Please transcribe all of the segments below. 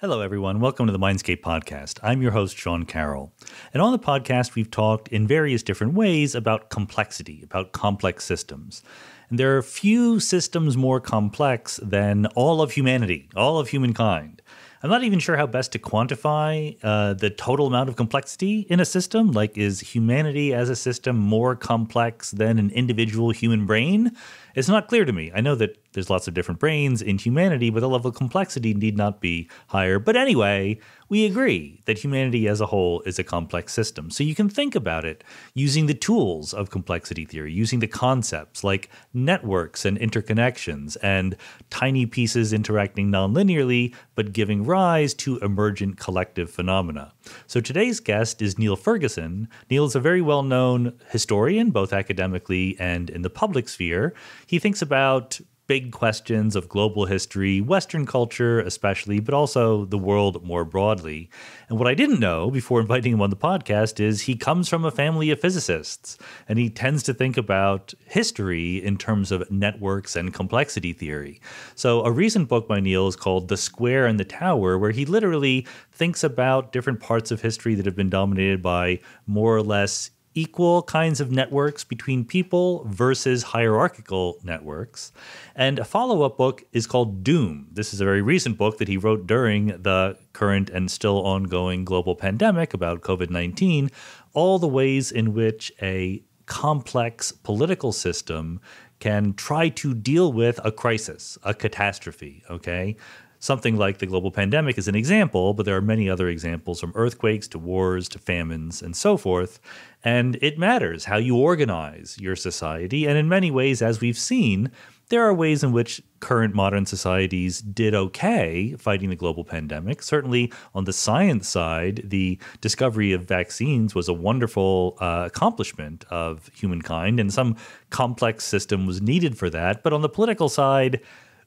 Hello, everyone. Welcome to the Mindscape podcast. I'm your host, Sean Carroll. And on the podcast, we've talked in various different ways about complexity, about complex systems. And there are few systems more complex than all of humanity, all of humankind. I'm not even sure how best to quantify the total amount of complexity in a system. Like, is humanity as a system more complex than an individual human brain? It's not clear to me. I know that there's lots of different brains in humanity, but the level of complexity need not be higher. But anyway, we agree that humanity as a whole is a complex system. So you can think about it using the tools of complexity theory, using the concepts like networks and interconnections and tiny pieces interacting nonlinearly, but giving rise to emergent collective phenomena. So today's guest is Niall Ferguson. Niall is a very well-known historian, both academically and in the public sphere. He thinks about big questions of global history, Western culture especially, but also the world more broadly. And what I didn't know before inviting him on the podcast is he comes from a family of physicists, and he tends to think about history in terms of networks and complexity theory. So a recent book by Niall is called The Square and the Tower, where he literally thinks about different parts of history that have been dominated by more or less equal kinds of networks between people versus hierarchical networks. And a follow-up book is called Doom. This is a very recent book that he wrote during the current and still ongoing global pandemic about COVID-19, all the ways in which a complex political system can try to deal with a crisis, a catastrophe, okay? Something like the global pandemic is an example, but there are many other examples, from earthquakes to wars to famines and so forth. And it matters how you organize your society. And in many ways, as we've seen, there are ways in which current modern societies did okay fighting the global pandemic. Certainly on the science side, the discovery of vaccines was a wonderful accomplishment of humankind, and some complex system was needed for that. But on the political side,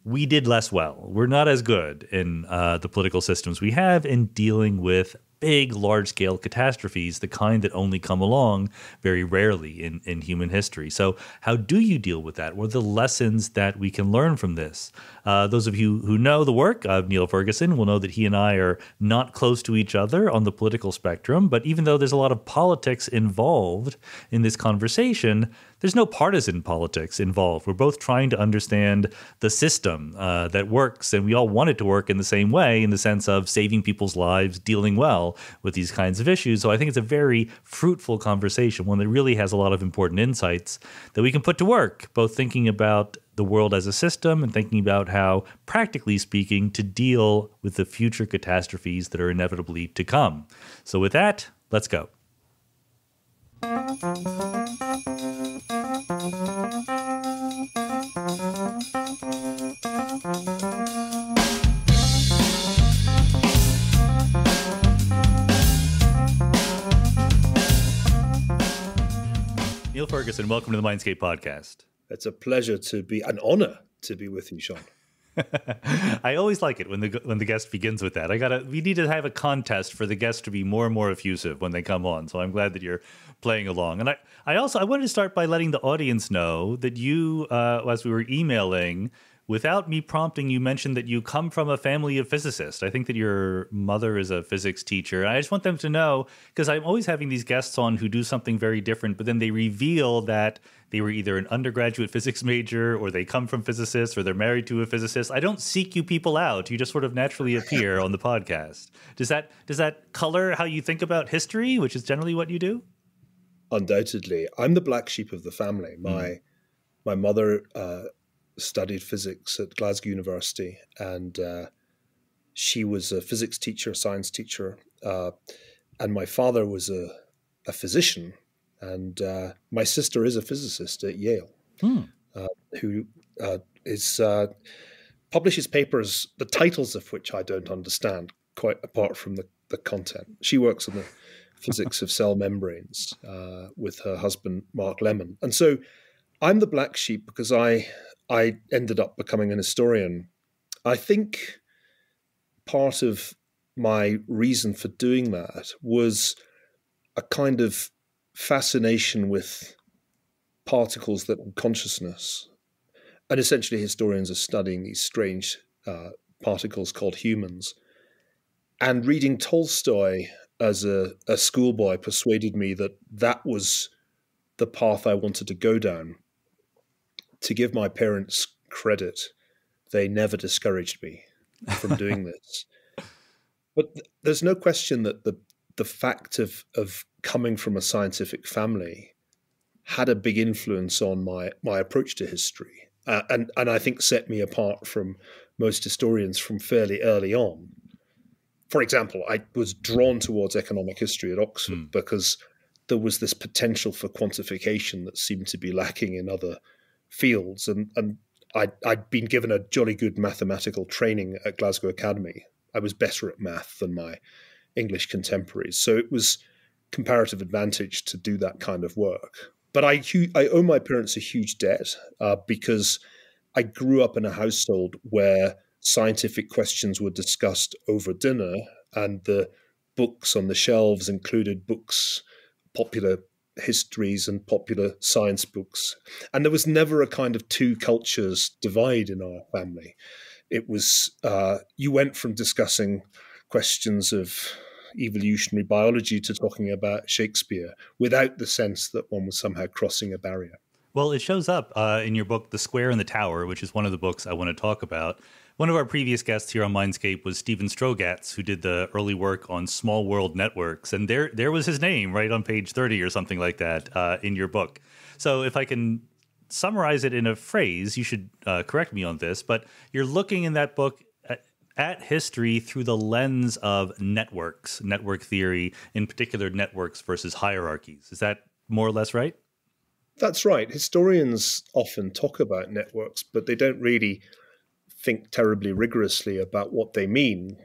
we did less well. We're not as good in the political systems we have in dealing with big, large-scale catastrophes, the kind that only come along very rarely in human history. So how do you deal with that? What are the lessons that we can learn from this? Those of you who know the work of Niall Ferguson will know that he and I are not close to each other on the political spectrum, but even though there's a lot of politics involved in this conversation, there's no partisan politics involved. We're both trying to understand the system that works, and we all want it to work in the same way, in the sense of saving people's lives, dealing well with these kinds of issues. So I think it's a very fruitful conversation, one that really has a lot of important insights that we can put to work, both thinking about the world as a system and thinking about how, practically speaking, to deal with the future catastrophes that are inevitably to come. So with that, let's go. Niall Ferguson, welcome to the Mindscape podcast. It's a pleasure to be, an honor to be with you, Sean. I always like it when the guest begins with that. We need to have a contest for the guests to be more and more effusive when they come on. So I'm glad that you're playing along. And I wanted to start by letting the audience know that you, as we were emailing, without me prompting, you mentioned that you come from a family of physicists. I think that your mother is a physics teacher. I just want them to know, because I'm always having these guests on who do something very different, but then they reveal that they were either an undergraduate physics major, or they come from physicists, or they're married to a physicist. I don't seek you people out. You just sort of naturally appear on the podcast. Does that color how you think about history, which is generally what you do? Undoubtedly. I'm the black sheep of the family. My mother studied physics at Glasgow University, and she was a physics teacher, science teacher, and my father was a physician, and my sister is a physicist at Yale, who publishes papers, the titles of which I don't understand, quite apart from the content. She works on the physics of cell membranes with her husband, Mark Lemon. And so I'm the black sheep because I ended up becoming an historian. I think part of my reason for doing that was a kind of fascination with particles that are consciousness. And essentially historians are studying these strange particles called humans. And reading Tolstoy as a schoolboy persuaded me that that was the path I wanted to go down. To give my parents credit, they never discouraged me from doing this. But there's no question that the fact of coming from a scientific family had a big influence on my approach to history, and I think set me apart from most historians from fairly early on. For example, I was drawn towards economic history at Oxford because there was this potential for quantification that seemed to be lacking in other fields, and I'd been given a jolly good mathematical training at Glasgow Academy. I was better at math than my English contemporaries, so it was comparative advantage to do that kind of work. But I owe my parents a huge debt because I grew up in a household where scientific questions were discussed over dinner, and the books on the shelves included books, popular histories and popular science books. And there was never a kind of two cultures divide in our family. It was, you went from discussing questions of evolutionary biology to talking about Shakespeare without the sense that one was somehow crossing a barrier. Well, it shows up in your book, The Square and the Tower, which is one of the books I want to talk about. One of our previous guests here on Mindscape was Stephen Strogatz, who did the early work on small world networks. And there was his name right on page 30 or something like that in your book. So if I can summarize it in a phrase, you should correct me on this, but you're looking in that book at history through the lens of networks, network theory, in particular networks versus hierarchies. Is that more or less right? That's right. Historians often talk about networks, but they don't really think terribly rigorously about what they mean.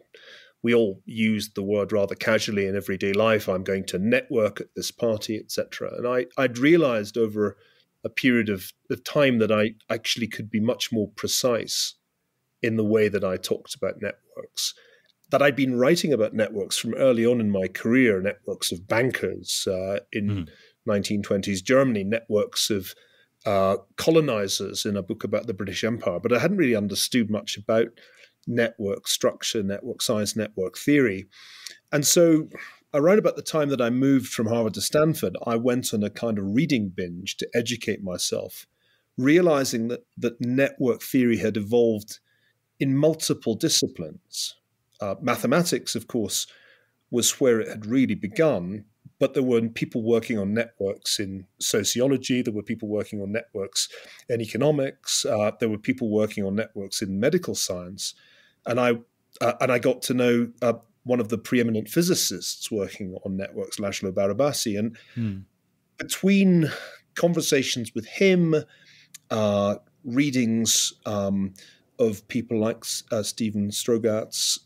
We all use the word rather casually in everyday life. I'm going to network at this party, etc. And I'd realized over a period of time that I actually could be much more precise in the way that I talked about networks. That I'd been writing about networks from early on in my career, networks of bankers in 1920s Germany, networks of colonizers in a book about the British Empire, but I hadn't really understood much about network structure, network science, network theory. And so around about the time that I moved from Harvard to Stanford, I went on a kind of reading binge to educate myself, realizing that network theory had evolved in multiple disciplines. Mathematics, of course, was where it had really begun, but there were people working on networks in sociology, there were people working on networks in economics, there were people working on networks in medical science. And I got to know one of the preeminent physicists working on networks, Laszlo Barabasi. And between conversations with him, readings of people like Stephen Strogatz,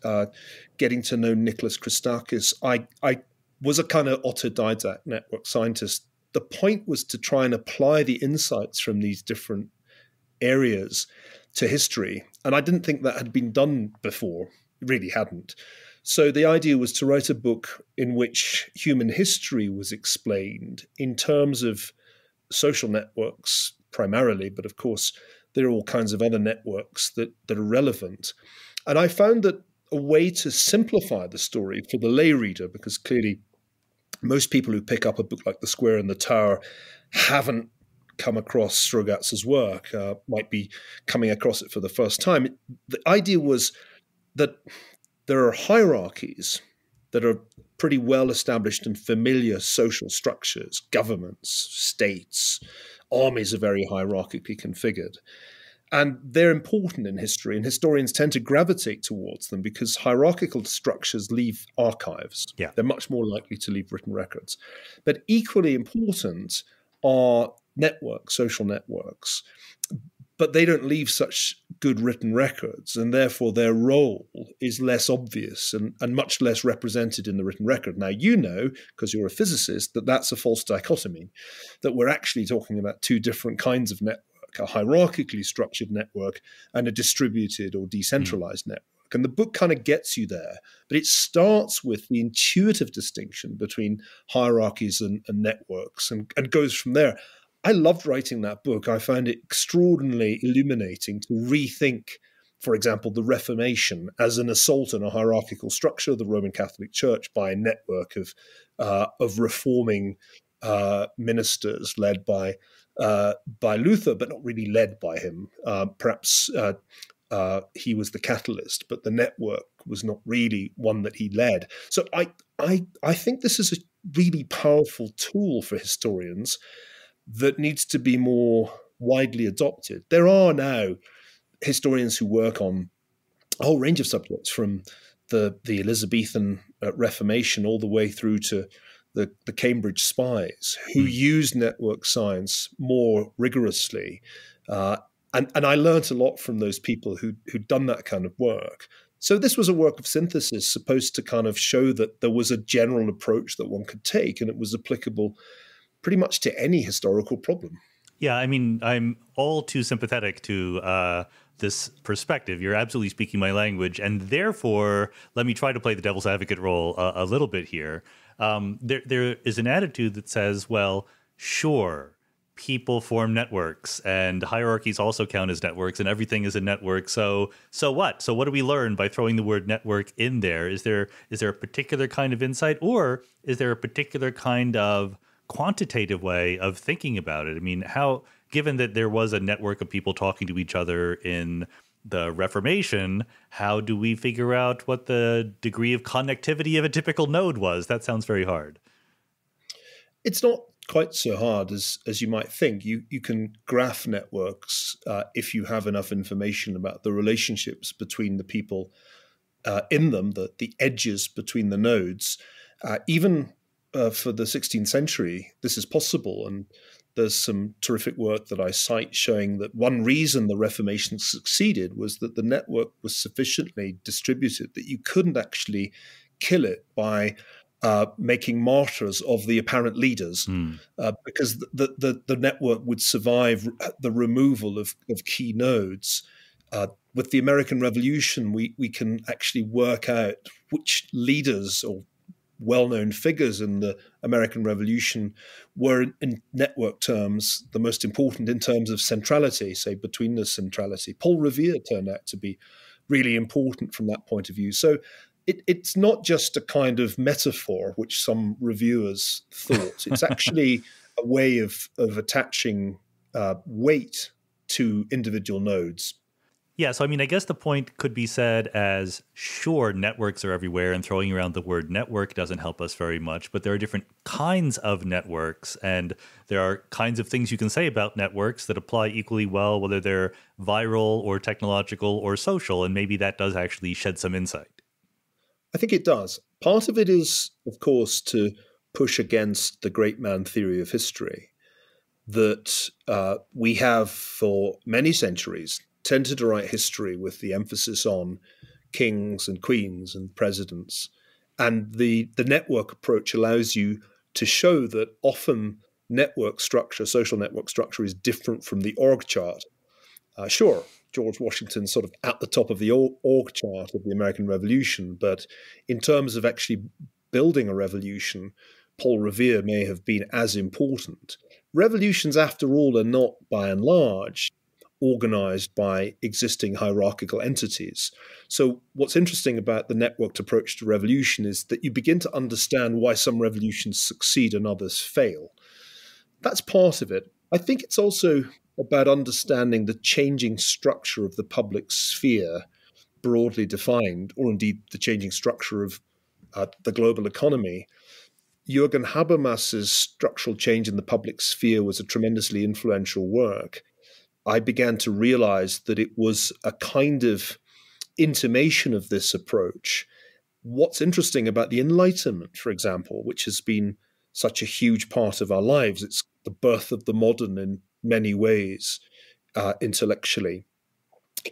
getting to know Nicholas Christakis, I was a kind of autodidact network scientist. The point was to try and apply the insights from these different areas to history. And I didn't think that had been done before. It really hadn't. So the idea was to write a book in which human history was explained in terms of social networks primarily, but of course there are all kinds of other networks that are relevant. And I found that a way to simplify the story for the lay reader, because clearly most people who pick up a book like The Square and the Tower haven't come across Strogatz's work, might be coming across it for the first time. The idea was that there are hierarchies that are pretty well established and familiar social structures, governments, states, armies are very hierarchically configured. And they're important in history, and historians tend to gravitate towards them because hierarchical structures leave archives. Yeah. They're much more likely to leave written records. But equally important are networks, social networks. But they don't leave such good written records, and therefore their role is less obvious and much less represented in the written record. Now, you know, because you're a physicist, that that's a false dichotomy, that we're actually talking about two different kinds of network, a hierarchically structured network and a distributed or decentralized network. And the book kind of gets you there, but it starts with the intuitive distinction between hierarchies and networks and goes from there. I loved writing that book. I found it extraordinarily illuminating to rethink for example, the Reformation as an assault on a hierarchical structure of the Roman Catholic Church by a network of reforming ministers led by Luther, but not really led by him. Perhaps he was the catalyst, but the network was not really one that he led. So I think this is a really powerful tool for historians that needs to be more widely adopted. There are now historians who work on a whole range of subjects, from the Elizabethan Reformation all the way through to the Cambridge spies, who use network science more rigorously. And I learned a lot from those people who'd done that kind of work. So this was a work of synthesis supposed to kind of show that there was a general approach that one could take, and it was applicable pretty much to any historical problem. Yeah, I mean, I'm all too sympathetic to this perspective. You're absolutely speaking my language, and therefore, let me try to play the devil's advocate role a little bit here. There is an attitude that says, well, sure, people form networks, and hierarchies also count as networks, and everything is a network. So what? So what do we learn by throwing the word network in there? Is there a particular kind of insight, or is there a particular kind of quantitative way of thinking about it? I mean, given that there was a network of people talking to each other in the Reformation, how do we figure out what the degree of connectivity of a typical node was? That sounds very hard. It's not quite so hard as you might think. You can graph networks if you have enough information about the relationships between the people in them, the edges between the nodes. Even for the 16th century, this is possible. And there's some terrific work that I cite showing that one reason the Reformation succeeded was that the network was sufficiently distributed that you couldn't actually kill it by making martyrs of the apparent leaders, because the network would survive the removal of key nodes. With the American Revolution, we can actually work out which leaders or well-known figures in the American Revolution were, in network terms, the most important in terms of centrality, say betweenness centrality. Paul Revere turned out to be really important from that point of view. So it's not just a kind of metaphor, which some reviewers thought. It's actually a way of attaching weight to individual nodes. Yeah, so I mean, I guess the point could be said as, sure, networks are everywhere, and throwing around the word network doesn't help us very much, but there are different kinds of networks, and there are kinds of things you can say about networks that apply equally well, whether they're viral or technological or social, and maybe that does actually shed some insight. I think it does. Part of it is, of course, to push against the great man theory of history that we have for many centuries tended to write history with the emphasis on kings and queens and presidents. And the network approach allows you to show that often network structure, social network structure, is different from the org chart. Sure, George Washington's sort of at the top of the org chart of the American Revolution, but in terms of actually building a revolution, Paul Revere may have been as important. Revolutions, after all, are not, by and large, organized by existing hierarchical entities. So what's interesting about the networked approach to revolution is that you begin to understand why some revolutions succeed and others fail. That's part of it. I think it's also about understanding the changing structure of the public sphere, broadly defined, or indeed the changing structure of the global economy. Jürgen Habermas's Structural Change in the Public Sphere was a tremendously influential work. I began to realize that it was a kind of intimation of this approach. What's interesting about the Enlightenment, for example, which has been such a huge part of our lives, it's the birth of the modern in many ways intellectually,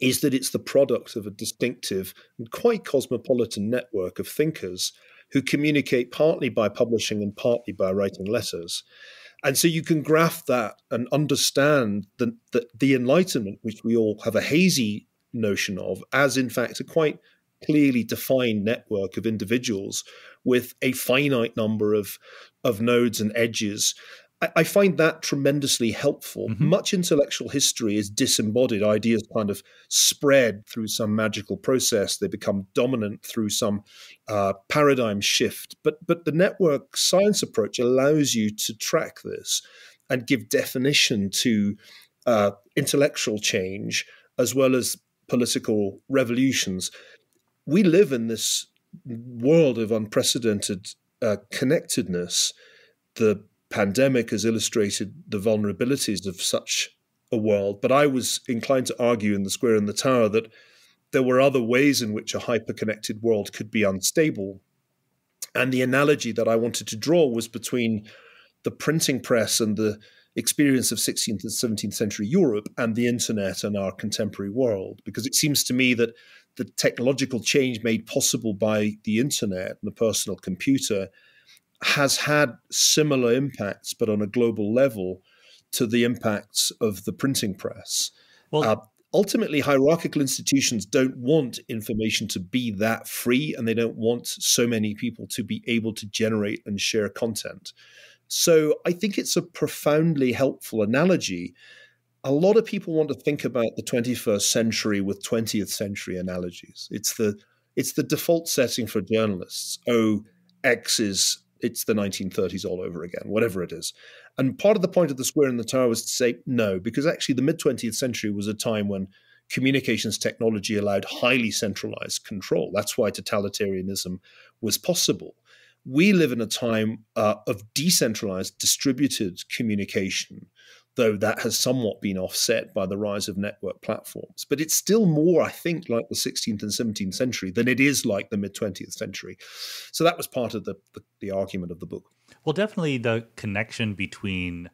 is that it's the product of a distinctive and quite cosmopolitan network of thinkers who communicate partly by publishing and partly by writing letters. And so you can graph that and understand the Enlightenment, which we all have a hazy notion of, as in fact a quite clearly defined network of individuals with a finite number of nodes and edges. I find that tremendously helpful. Much intellectual history is disembodied. Ideas kind of spread through some magical process. They become dominant through some paradigm shift. But the network science approach allows you to track this and give definition to intellectual change as well as political revolutions. We live in this world of unprecedented connectedness. The pandemic has illustrated the vulnerabilities of such a world, but I was inclined to argue in The Square and the Tower that there were other ways in which a hyper-connected world could be unstable. And the analogy that I wanted to draw was between the printing press and the experience of 16th and 17th century Europe and the internet and our contemporary world, because it seems to me that the technological change made possible by the internet and the personal computer has had similar impacts, but on a global level, to the impacts of the printing press. Well, ultimately, hierarchical institutions don't want information to be that free, and they don't want so many people to be able to generate and share content. So I think it's a profoundly helpful analogy. A lot of people want to think about the 21st century with 20th century analogies. It's the default setting for journalists. It's the 1930s all over again, whatever it is. And part of the point of The Square and the Tower was to say no, because actually the mid-20th century was a time when communications technology allowed highly centralized control. That's why totalitarianism was possible. We live in a time of decentralized, distributed communication, though that has somewhat been offset by the rise of network platforms. But it's still more, I think, like the 16th and 17th century than it is like the mid-20th century. So that was part of the argument of the book. Well, definitely the connection between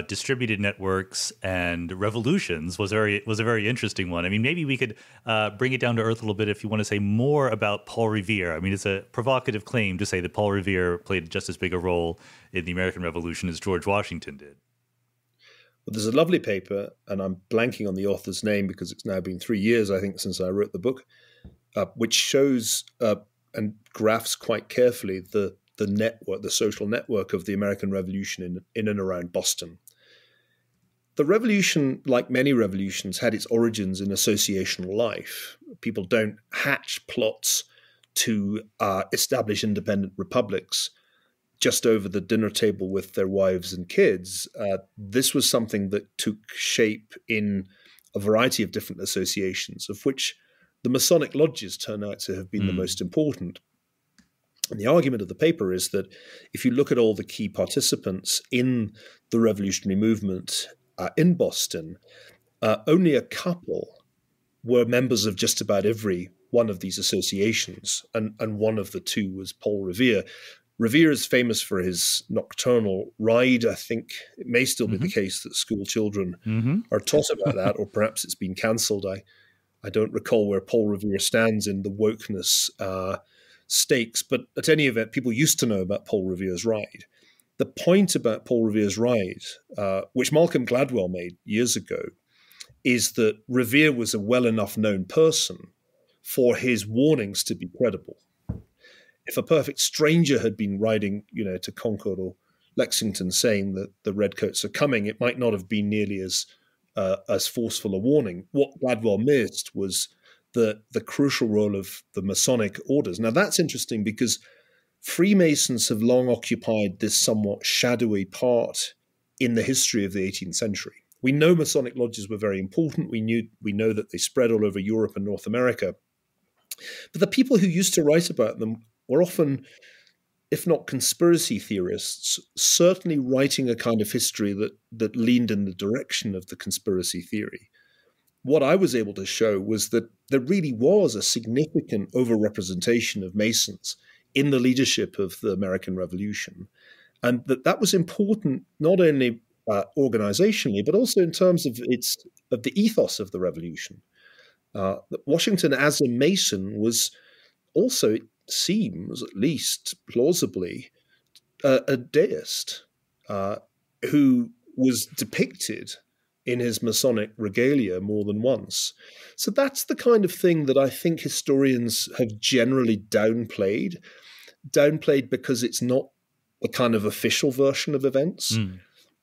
distributed networks and revolutions was a very interesting one. I mean, maybe we could bring it down to earth a little bit if you want to say more about Paul Revere. I mean, it's a provocative claim to say that Paul Revere played just as big a role in the American Revolution as George Washington did. Well, there's a lovely paper, and I'm blanking on the author's name because it's now been 3 years, I think, since I wrote the book, which shows and graphs quite carefully the network, the social network of the American Revolution in and around Boston. The revolution, like many revolutions, had its origins in associational life. People don't hatch plots to establish independent republics just over the dinner table with their wives and kids. This was something that took shape in a variety of different associations, of which the Masonic lodges turn out to have been the most important. And the argument of the paper is that if you look at all the key participants in the revolutionary movement in Boston, only a couple were members of just about every one of these associations, and one of the two was Paul Revere. Revere is famous for his nocturnal ride. I think it may still be the case that school children are taught about that, or perhaps it's been cancelled. I don't recall where Paul Revere stands in the wokeness stakes, but at any event, people used to know about Paul Revere's ride. The point about Paul Revere's ride, which Malcolm Gladwell made years ago, is that Revere was a well enough known person for his warnings to be credible. If a perfect stranger had been riding, to Concord or Lexington saying that the redcoats are coming, it might not have been nearly as forceful a warning. What Gladwell missed was the crucial role of the Masonic orders. Now, that's interesting because Freemasons have long occupied this somewhat shadowy part in the history of the 18th century. We know Masonic lodges were very important. We know that they spread all over Europe and North America. But the people who used to write about them were often, if not conspiracy theorists, certainly writing a kind of history that leaned in the direction of the conspiracy theory. What I was able to show was that there really was a significant overrepresentation of Masons in the leadership of the American Revolution, and that was important not only organizationally, but also in terms of the ethos of the revolution. Washington, as a Mason, was also, it seems at least plausibly, a deist who was depicted in his Masonic regalia more than once. So that's the kind of thing that I think historians have generally downplayed because it's not the kind of official version of events.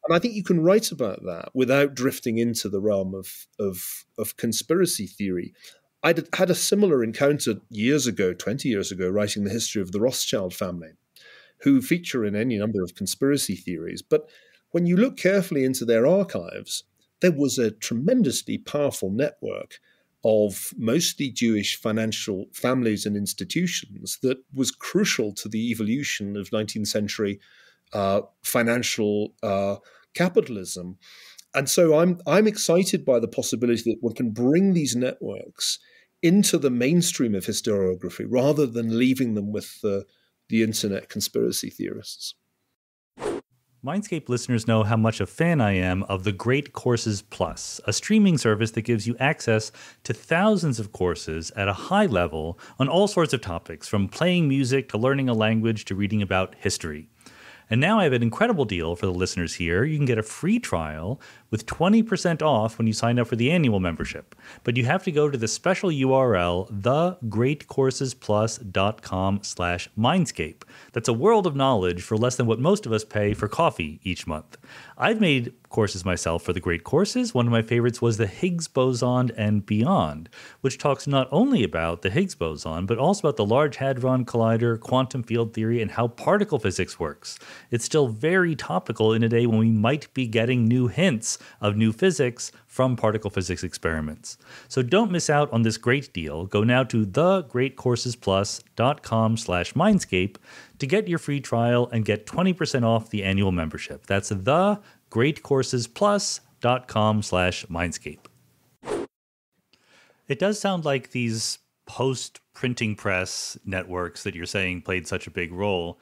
And I think you can write about that without drifting into the realm of conspiracy theory. I had a similar encounter years ago, 20 years ago, writing the history of the Rothschild family, who feature in any number of conspiracy theories. But when you look carefully into their archives, there was a tremendously powerful network of mostly Jewish financial families and institutions that was crucial to the evolution of 19th century financial capitalism. And so I'm excited by the possibility that one can bring these networks into the mainstream of historiography rather than leaving them with the internet conspiracy theorists. Mindscape listeners know how much a fan I am of the Great Courses Plus, a streaming service that gives you access to thousands of courses at a high level on all sorts of topics, from playing music to learning a language to reading about history. And now I have an incredible deal for the listeners here. You can get a free trial with 20% off when you sign up for the annual membership. But you have to go to the special URL, thegreatcoursesplus.com/Mindscape. That's a world of knowledge for less than what most of us pay for coffee each month. I've made courses myself for the Great Courses. One of my favorites was the Higgs Boson and Beyond, which talks not only about the Higgs boson, but also about the Large Hadron Collider, quantum field theory, and how particle physics works. It's still very topical in a day when we might be getting new hints of new physics from particle physics experiments. So don't miss out on this great deal. Go now to thegreatcoursesplus.com/Mindscape to get your free trial and get 20% off the annual membership. That's thegreatcoursesplus.com/Mindscape. It does sound like these post-printing press networks that you're saying played such a big role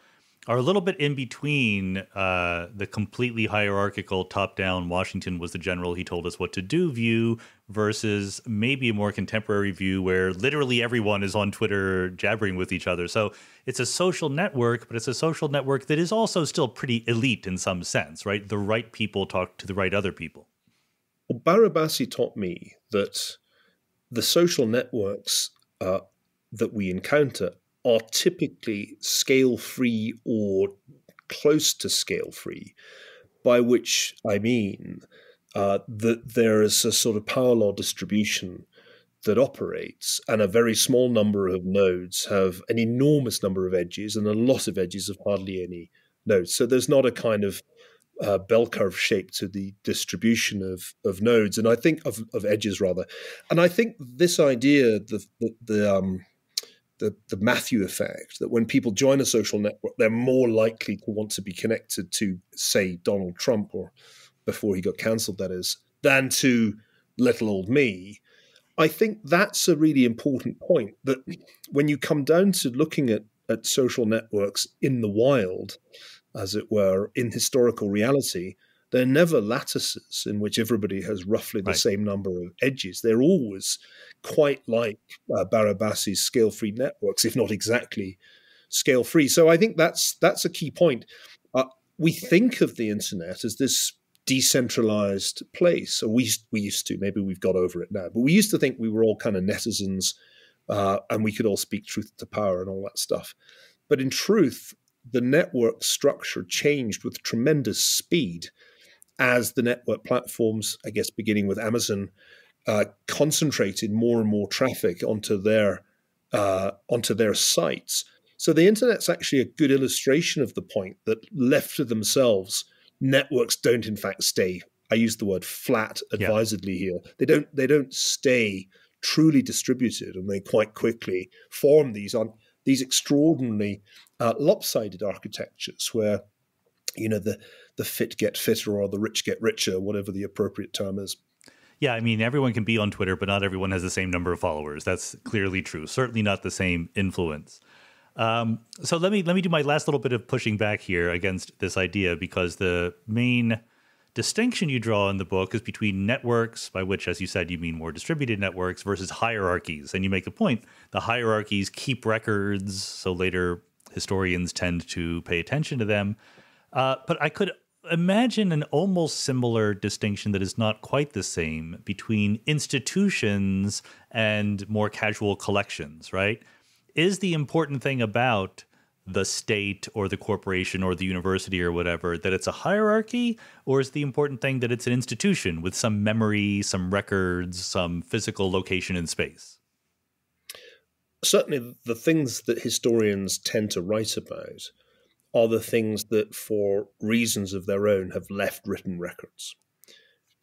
are a little bit in between the completely hierarchical top-down Washington was the general, he told us what to do view versus maybe a more contemporary view where literally everyone is on Twitter jabbering with each other. So it's a social network, but it's a social network that is also still pretty elite in some sense, right? The right people talk to the right other people. Well, Barabasi taught me that the social networks that we encounter are typically scale-free or close to scale-free, by which I mean that there is a sort of power law distribution that operates, and a very small number of nodes have an enormous number of edges, and a lot of edges have hardly any nodes. So there's not a kind of bell curve shape to the distribution of nodes, and I think of edges rather. And I think this idea, the Matthew effect, that when people join a social network, they're more likely to want to be connected to, say, Donald Trump, or before he got cancelled, that is, than to little old me. I think that's a really important point, that when you come down to looking at social networks in the wild, as it were, in historical reality, they're never lattices in which everybody has roughly the same number of edges. They're always quite like Barabasi's scale-free networks, if not exactly scale-free. So I think that's a key point. We think of the internet as this decentralized place, or we used to. Maybe we've got over it now, but we used to think we were all kind of netizens and we could all speak truth to power and all that stuff. But in truth, the network structure changed with tremendous speed as the network platforms, I guess beginning with Amazon, concentrated more and more traffic onto their sites. So the internet's actually a good illustration of the point that left to themselves, networks don't in fact stay. I use the word flat advisedly here. They don't stay truly distributed, and they quite quickly form these extraordinarily lopsided architectures where, you know, the fit get fitter or the rich get richer, whatever the appropriate term is. Yeah, I mean, everyone can be on Twitter, but not everyone has the same number of followers. That's clearly true. Certainly not the same influence. So let me do my last little bit of pushing back here against this idea, because the main distinction you draw in the book is between networks, by which, as you said, you mean more distributed networks, versus hierarchies. And you make the point, the hierarchies keep records, so later historians tend to pay attention to them. But I could imagine an almost similar distinction that is not quite the same between institutions and more casual collections, right? Is the important thing about the state or the corporation or the university or whatever, that it's a hierarchy? Or is the important thing that it's an institution with some memory, some records, some physical location in space? Certainly the things that historians tend to write about are the things that, for reasons of their own, have left written records.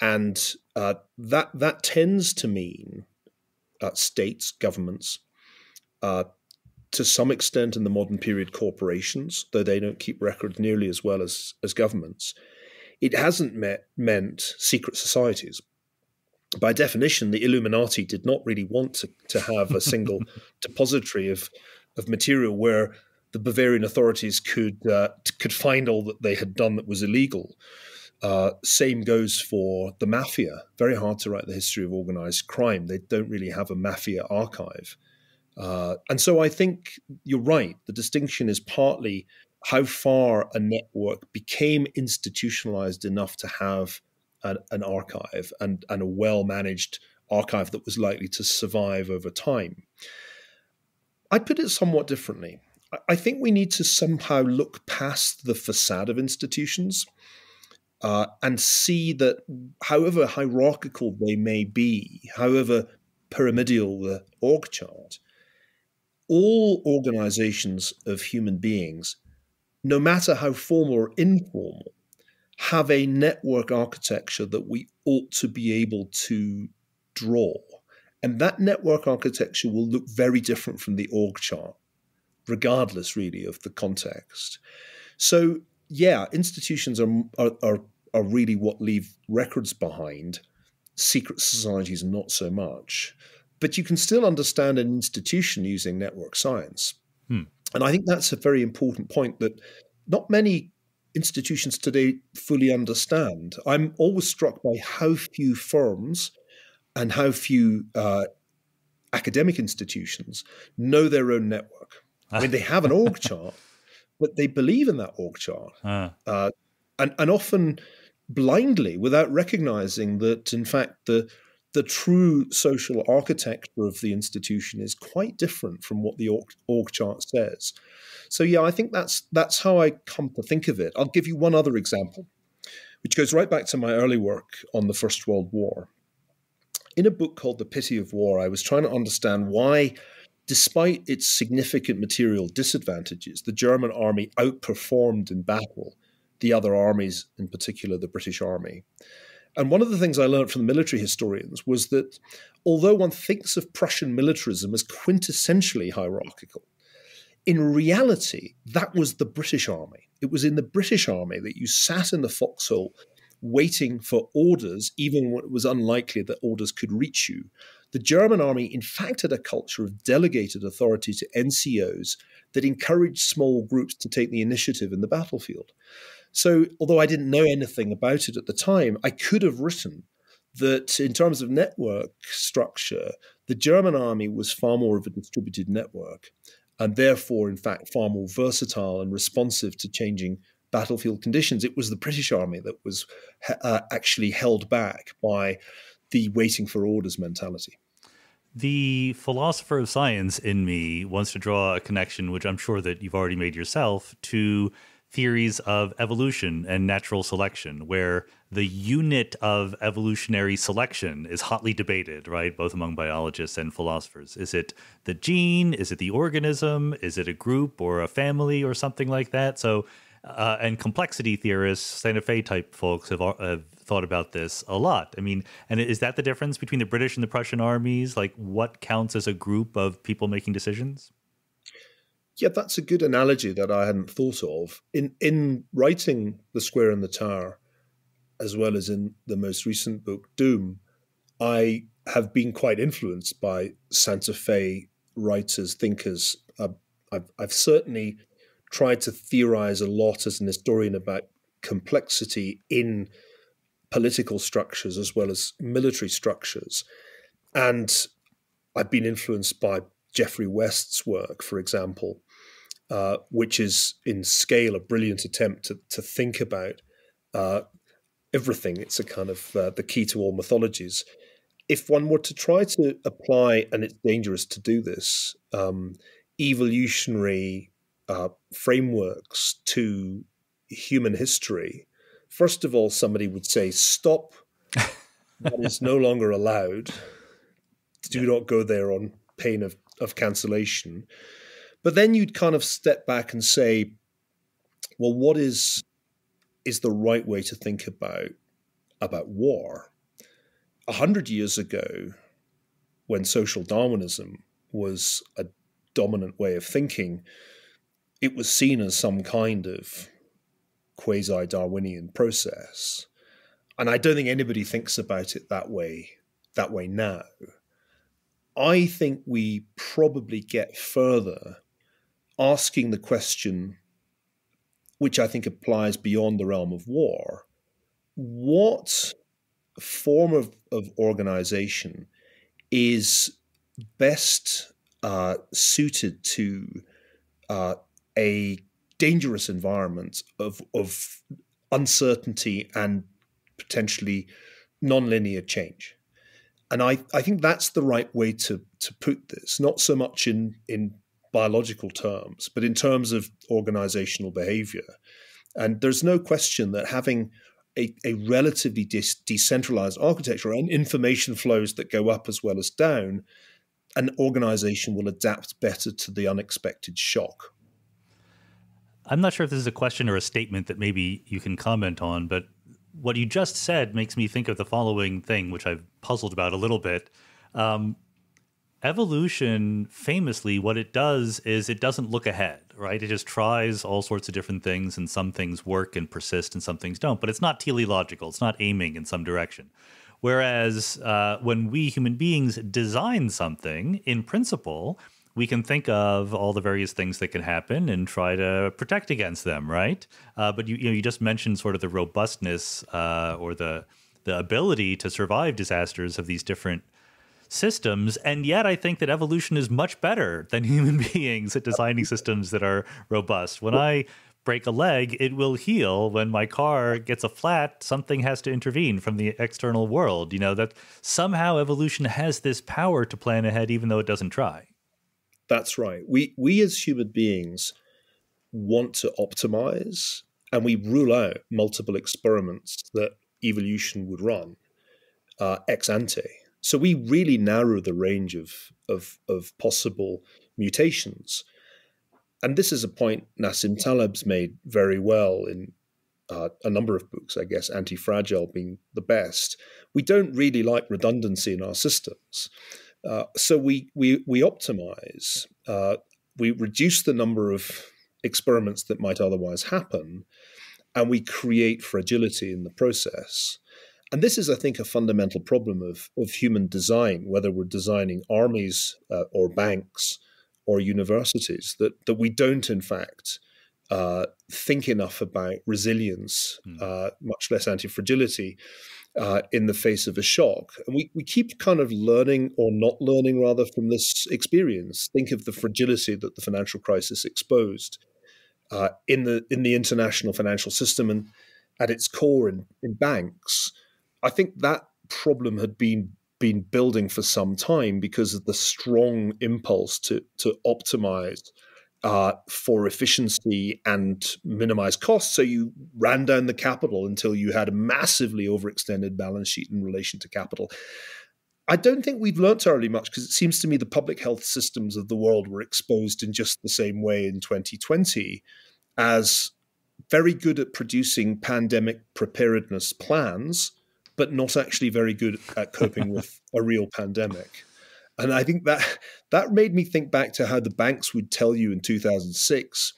And that tends to mean states, governments, to some extent in the modern period corporations, though they don't keep records nearly as well as governments. It hasn't meant secret societies. By definition, the Illuminati did not really want to have a single depository of material where the Bavarian authorities could find all that they had done that was illegal. Same goes for the mafia. Very hard to write the history of organized crime. They don't really have a mafia archive. And so I think you're right. The distinction is partly how far a network became institutionalized enough to have an archive and a well-managed archive that was likely to survive over time. I'd put it somewhat differently. I think we need to somehow look past the facade of institutions and see that however hierarchical they may be, however pyramidal the org chart, all organizations of human beings, no matter how formal or informal, have a network architecture that we ought to be able to draw. And that network architecture will look very different from the org chart, regardless really of the context. So yeah, institutions are really what leave records behind. Secret societies not so much. But you can still understand an institution using network science. And I think that's a very important point that not many institutions today fully understand. I'm always struck by how few firms and how few academic institutions know their own network. I mean, they have an org chart, but they believe in that org chart. And often blindly, without recognizing that, in fact, the true social architecture of the institution is quite different from what the org chart says. So yeah, I think that's how I come to think of it. I'll give you one other example, which goes right back to my early work on the First World War. In a book called The Pity of War, I was trying to understand why, despite its significant material disadvantages, the German army outperformed in battle the other armies, in particular the British Army. And one of the things I learned from the military historians was that although one thinks of Prussian militarism as quintessentially hierarchical, in reality, that was the British Army. It was in the British Army that you sat in the foxhole waiting for orders, even when it was unlikely that orders could reach you. The German army, in fact, had a culture of delegated authority to NCOs that encouraged small groups to take the initiative in the battlefield. So although I didn't know anything about it at the time, I could have written that in terms of network structure, the German army was far more of a distributed network and therefore, in fact, far more versatile and responsive to changing battlefield conditions. It was the British army that was actually held back by the waiting for orders mentality. The philosopher of science in me wants to draw a connection, which I'm sure that you've already made yourself, to theories of evolution and natural selection, where the unit of evolutionary selection is hotly debated, right? Both among biologists and philosophers. Is it the gene? Is it the organism? Is it a group or a family or something like that? So, and complexity theorists, Santa Fe type folks have thought about this a lot. I mean, and is that the difference between the British and the Prussian armies? Like, what counts as a group of people making decisions? Yeah, that's a good analogy that I hadn't thought of. In writing The Square and the Tower, as well as in the most recent book, Doom, I have been quite influenced by Santa Fe writers, thinkers. I've certainly tried to theorize a lot as an historian about complexity in political structures as well as military structures. And I've been influenced by Geoffrey West's work, for example, which is in scale a brilliant attempt to think about everything. It's a kind of the key to all mythologies. If one were to try to apply, and it's dangerous to do this, evolutionary frameworks to human history, first of all, somebody would say, stop, that is no longer allowed. Do not go there on pain of cancellation. But then you'd kind of step back and say, well, what is the right way to think about war? 100 years ago, when social Darwinism was a dominant way of thinking, it was seen as some kind of quasi-Darwinian process. And I don't think anybody thinks about it that way now. I think we probably get further asking the question, which I think applies beyond the realm of war, what form of organization is best suited to a dangerous environment of uncertainty and potentially nonlinear change. And I think that's the right way to put this, not so much in biological terms, but in terms of organizational behavior. And there's no question that having a relatively decentralized architecture and information flows that go up as well as down, an organization will adapt better to the unexpected shock. I'm not sure if this is a question or a statement that maybe you can comment on, but what you just said makes me think of the following thing, which I've puzzled about a little bit. Evolution, famously, what it does is it doesn't look ahead, right? It just tries all sorts of different things, and some things work and persist and some things don't. But it's not teleological. It's not aiming in some direction. Whereas when we human beings design something, in principle, we can think of all the various things that can happen and try to protect against them, right? But you just mentioned sort of the robustness or the ability to survive disasters of these different systems, and yet I think that evolution is much better than human beings at designing systems that are robust. When I break a leg, it will heal. When my car gets a flat, something has to intervene from the external world. You know, that somehow evolution has this power to plan ahead even though it doesn't try. That's right. We as human beings want to optimize, and we rule out multiple experiments that evolution would run ex ante. So we really narrow the range of possible mutations. And this is a point Nassim Taleb's made very well in a number of books, I guess, Anti-Fragile being the best. We don't really like redundancy in our systems. So we optimize. We reduce the number of experiments that might otherwise happen, and we create fragility in the process. And this is, I think, a fundamental problem of human design, whether we're designing armies or banks or universities, that we don't, in fact, think enough about resilience, much less anti-fragility, in the face of a shock. And we keep kind of learning, or not learning rather, from this experience. Think of the fragility that the financial crisis exposed in the international financial system and at its core in banks. I think that problem had been building for some time because of the strong impulse to optimize for efficiency and minimize costs. So you ran down the capital until you had a massively overextended balance sheet in relation to capital. I don't think we've learned terribly much, because it seems to me the public health systems of the world were exposed in just the same way in 2020 as very good at producing pandemic preparedness plans, but not actually very good at coping with a real pandemic. And I think that made me think back to how the banks would tell you in 2006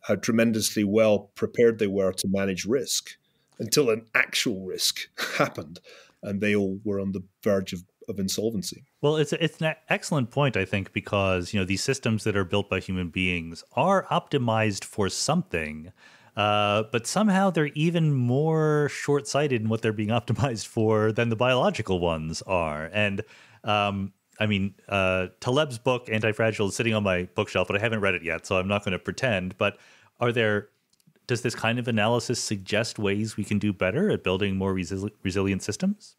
how tremendously well prepared they were to manage risk until an actual risk happened and they all were on the verge of insolvency. Well, it's an excellent point, I think, because these systems that are built by human beings are optimized for something. But somehow they're even more short-sighted in what they're being optimized for than the biological ones are. And Taleb's book, Anti-Fragile, is sitting on my bookshelf, but I haven't read it yet, so I'm not going to pretend. But does this kind of analysis suggest ways we can do better at building more resilient systems?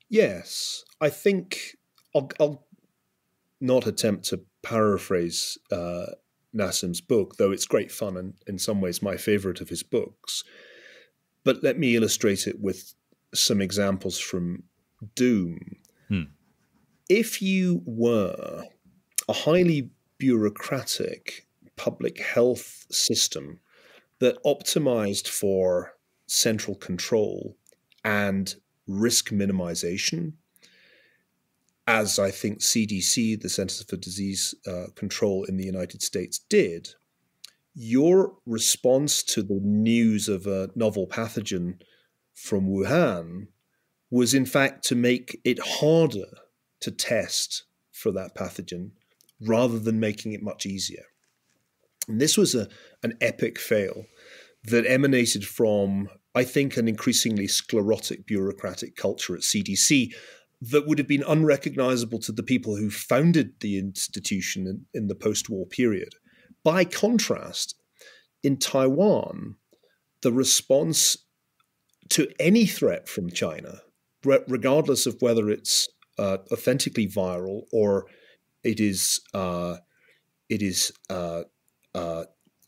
Yes. I think I'll not attempt to paraphrase Nassim's book, though it's great fun and in some ways my favorite of his books. But let me illustrate it with some examples from Doom. If you were a highly bureaucratic public health system that optimized for central control and risk minimization, as I think CDC, the Centers for Disease Control in the United States, did, your response to the news of a novel pathogen from Wuhan was in fact to make it harder to test for that pathogen rather than making it much easier. And this was an epic fail that emanated from, I think, an increasingly sclerotic bureaucratic culture at CDC that would have been unrecognizable to the people who founded the institution in the post-war period. By contrast, in Taiwan, the response to any threat from China, regardless of whether it's authentically viral or it is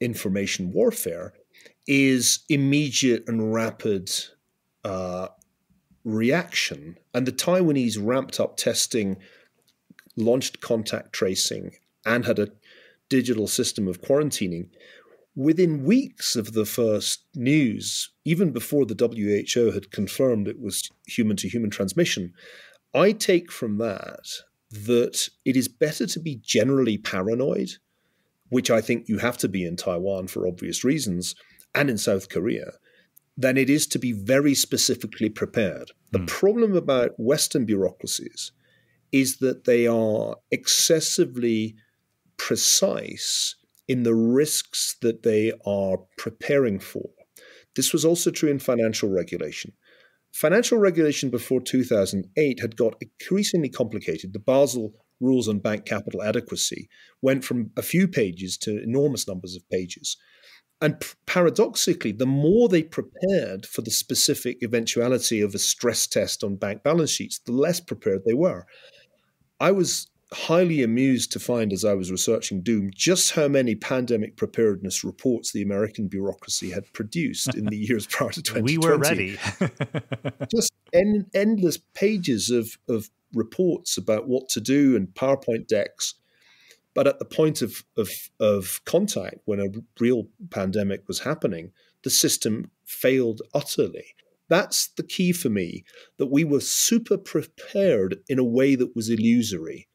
information warfare, is immediate and rapid reaction. And the Taiwanese ramped up testing, launched contact tracing, and had a digital system of quarantining. Within weeks of the first news, even before the WHO had confirmed it was human-to-human transmission, I take from that it is better to be generally paranoid, which I think you have to be in Taiwan for obvious reasons, and in South Korea, than it is to be very specifically prepared. The problem about Western bureaucracies is that they are excessively precise in the risks that they are preparing for. This was also true in financial regulation. Financial regulation before 2008 had got increasingly complicated. The Basel rules on bank capital adequacy went from a few pages to enormous numbers of pages. And paradoxically, the more they prepared for the specific eventuality of a stress test on bank balance sheets, the less prepared they were. I was highly amused to find, as I was researching Doom, just how many pandemic preparedness reports the American bureaucracy had produced in the years prior to 2020. We were ready. Just endless pages of reports about what to do and PowerPoint decks. But at the point of contact, when a real pandemic was happening, the system failed utterly. That's the key for me, that we were super prepared in a way that was illusory.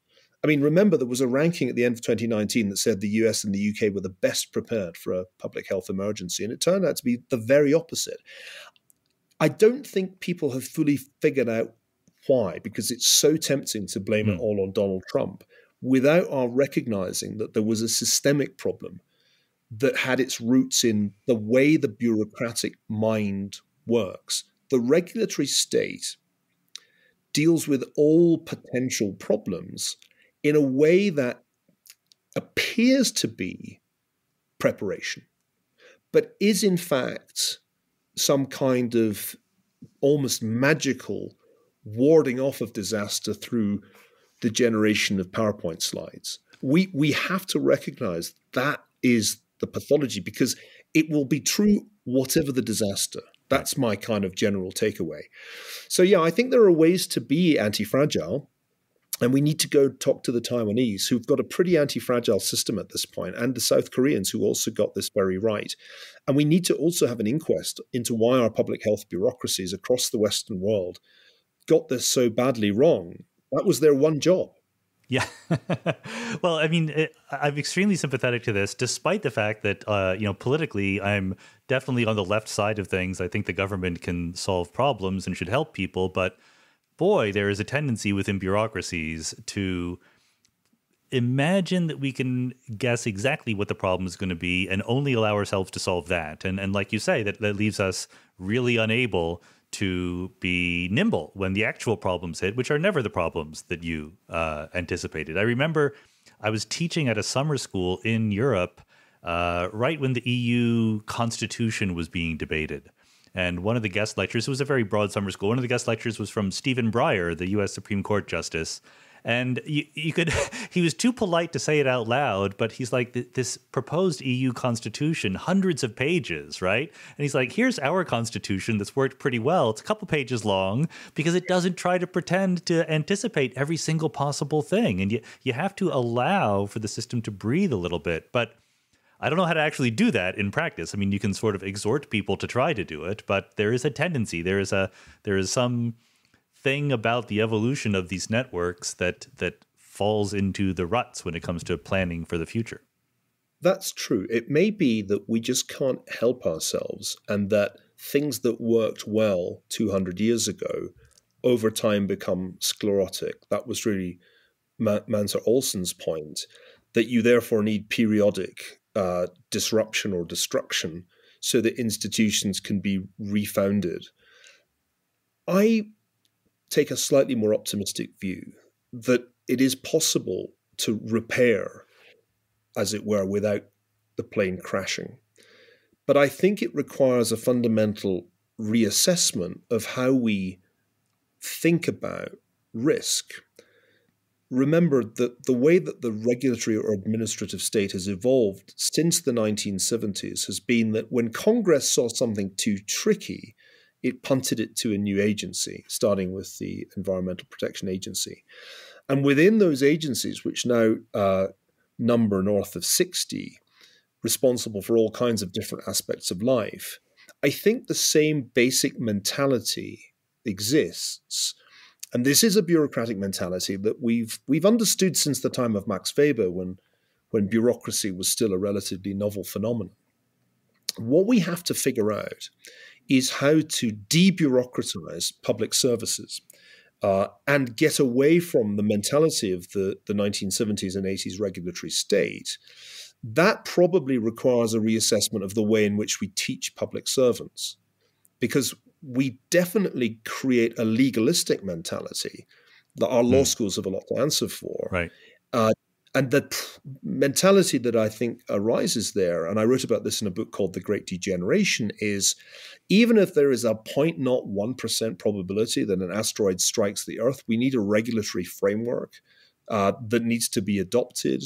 I mean, remember, there was a ranking at the end of 2019 that said the US and the UK were the best prepared for a public health emergency, and it turned out to be the very opposite. I don't think people have fully figured out why, because it's so tempting to blame it all on Donald Trump, without our recognizing that there was a systemic problem that had its roots in the way the bureaucratic mind works. The regulatory state deals with all potential problems in a way that appears to be preparation, but is in fact some kind of almost magical warding off of disaster through the generation of PowerPoint slides. We have to recognize that is the pathology, because it will be true whatever the disaster. That's my kind of general takeaway. So yeah, I think there are ways to be anti-fragile, and we need to go talk to the Taiwanese, who've got a pretty anti-fragile system at this point, and the South Koreans, who also got this very right. And we need to also have an inquest into why our public health bureaucracies across the Western world got this so badly wrong. That was their one job. Yeah. Well, I mean, I'm extremely sympathetic to this, despite the fact that, politically, I'm definitely on the left side of things. I think the government can solve problems and should help people. But boy, there is a tendency within bureaucracies to imagine that we can guess exactly what the problem is going to be and only allow ourselves to solve that. And like you say, that leaves us really unable to be nimble when the actual problems hit, which are never the problems that you anticipated. I remember I was teaching at a summer school in Europe right when the EU constitution was being debated. And one of the guest lecturers, it was a very broad summer school, one of the guest lecturers was from Stephen Breyer, the U.S. Supreme Court Justice. And you could, he was too polite to say it out loud, but he's like, this proposed EU constitution, hundreds of pages, right? And he's like, here's our constitution that's worked pretty well. It's a couple pages long because it doesn't try to pretend to anticipate every single possible thing. And you have to allow for the system to breathe a little bit. But I don't know how to actually do that in practice. I mean, you can sort of exhort people to try to do it, but there is a tendency, there is some thing about the evolution of these networks that falls into the ruts when it comes to planning for the future. That's true. It may be that we just can't help ourselves, and that things that worked well 200 years ago over time become sclerotic. That was really Mansur Olson's point, that you therefore need periodic disruption or destruction so that institutions can be refounded. I take a slightly more optimistic view that it is possible to repair, as it were, without the plane crashing. But I think it requires a fundamental reassessment of how we think about risk. Remember that the way that the regulatory or administrative state has evolved since the 1970s has been that when Congress saw something too tricky, it punted it to a new agency, starting with the Environmental Protection Agency. And within those agencies, which now number north of 60, responsible for all kinds of different aspects of life, I think the same basic mentality exists. And this is a bureaucratic mentality that we've understood since the time of Max Weber, when bureaucracy was still a relatively novel phenomenon. What we have to figure out is how to debureaucratize public services and get away from the mentality of the 1970s and 80s regulatory state. That probably requires a reassessment of the way in which we teach public servants, because we definitely create a legalistic mentality that our law schools have a lot to answer for. Right. And the mentality that I think arises there, and I wrote about this in a book called The Great Degeneration, is even if there is a 0.01% probability that an asteroid strikes the Earth, we need a regulatory framework that needs to be adopted.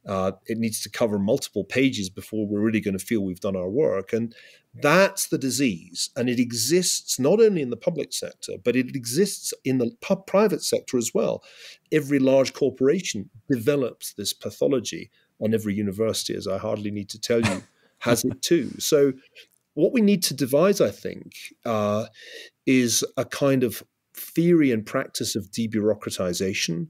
It needs to cover multiple pages before we're really going to feel we've done our work. And that's the disease. And it exists not only in the public sector, but it exists in the private sector as well. Every large corporation develops this pathology, and every university, as I hardly need to tell you, has it too. So what we need to devise, I think, is a kind of theory and practice of debureaucratization,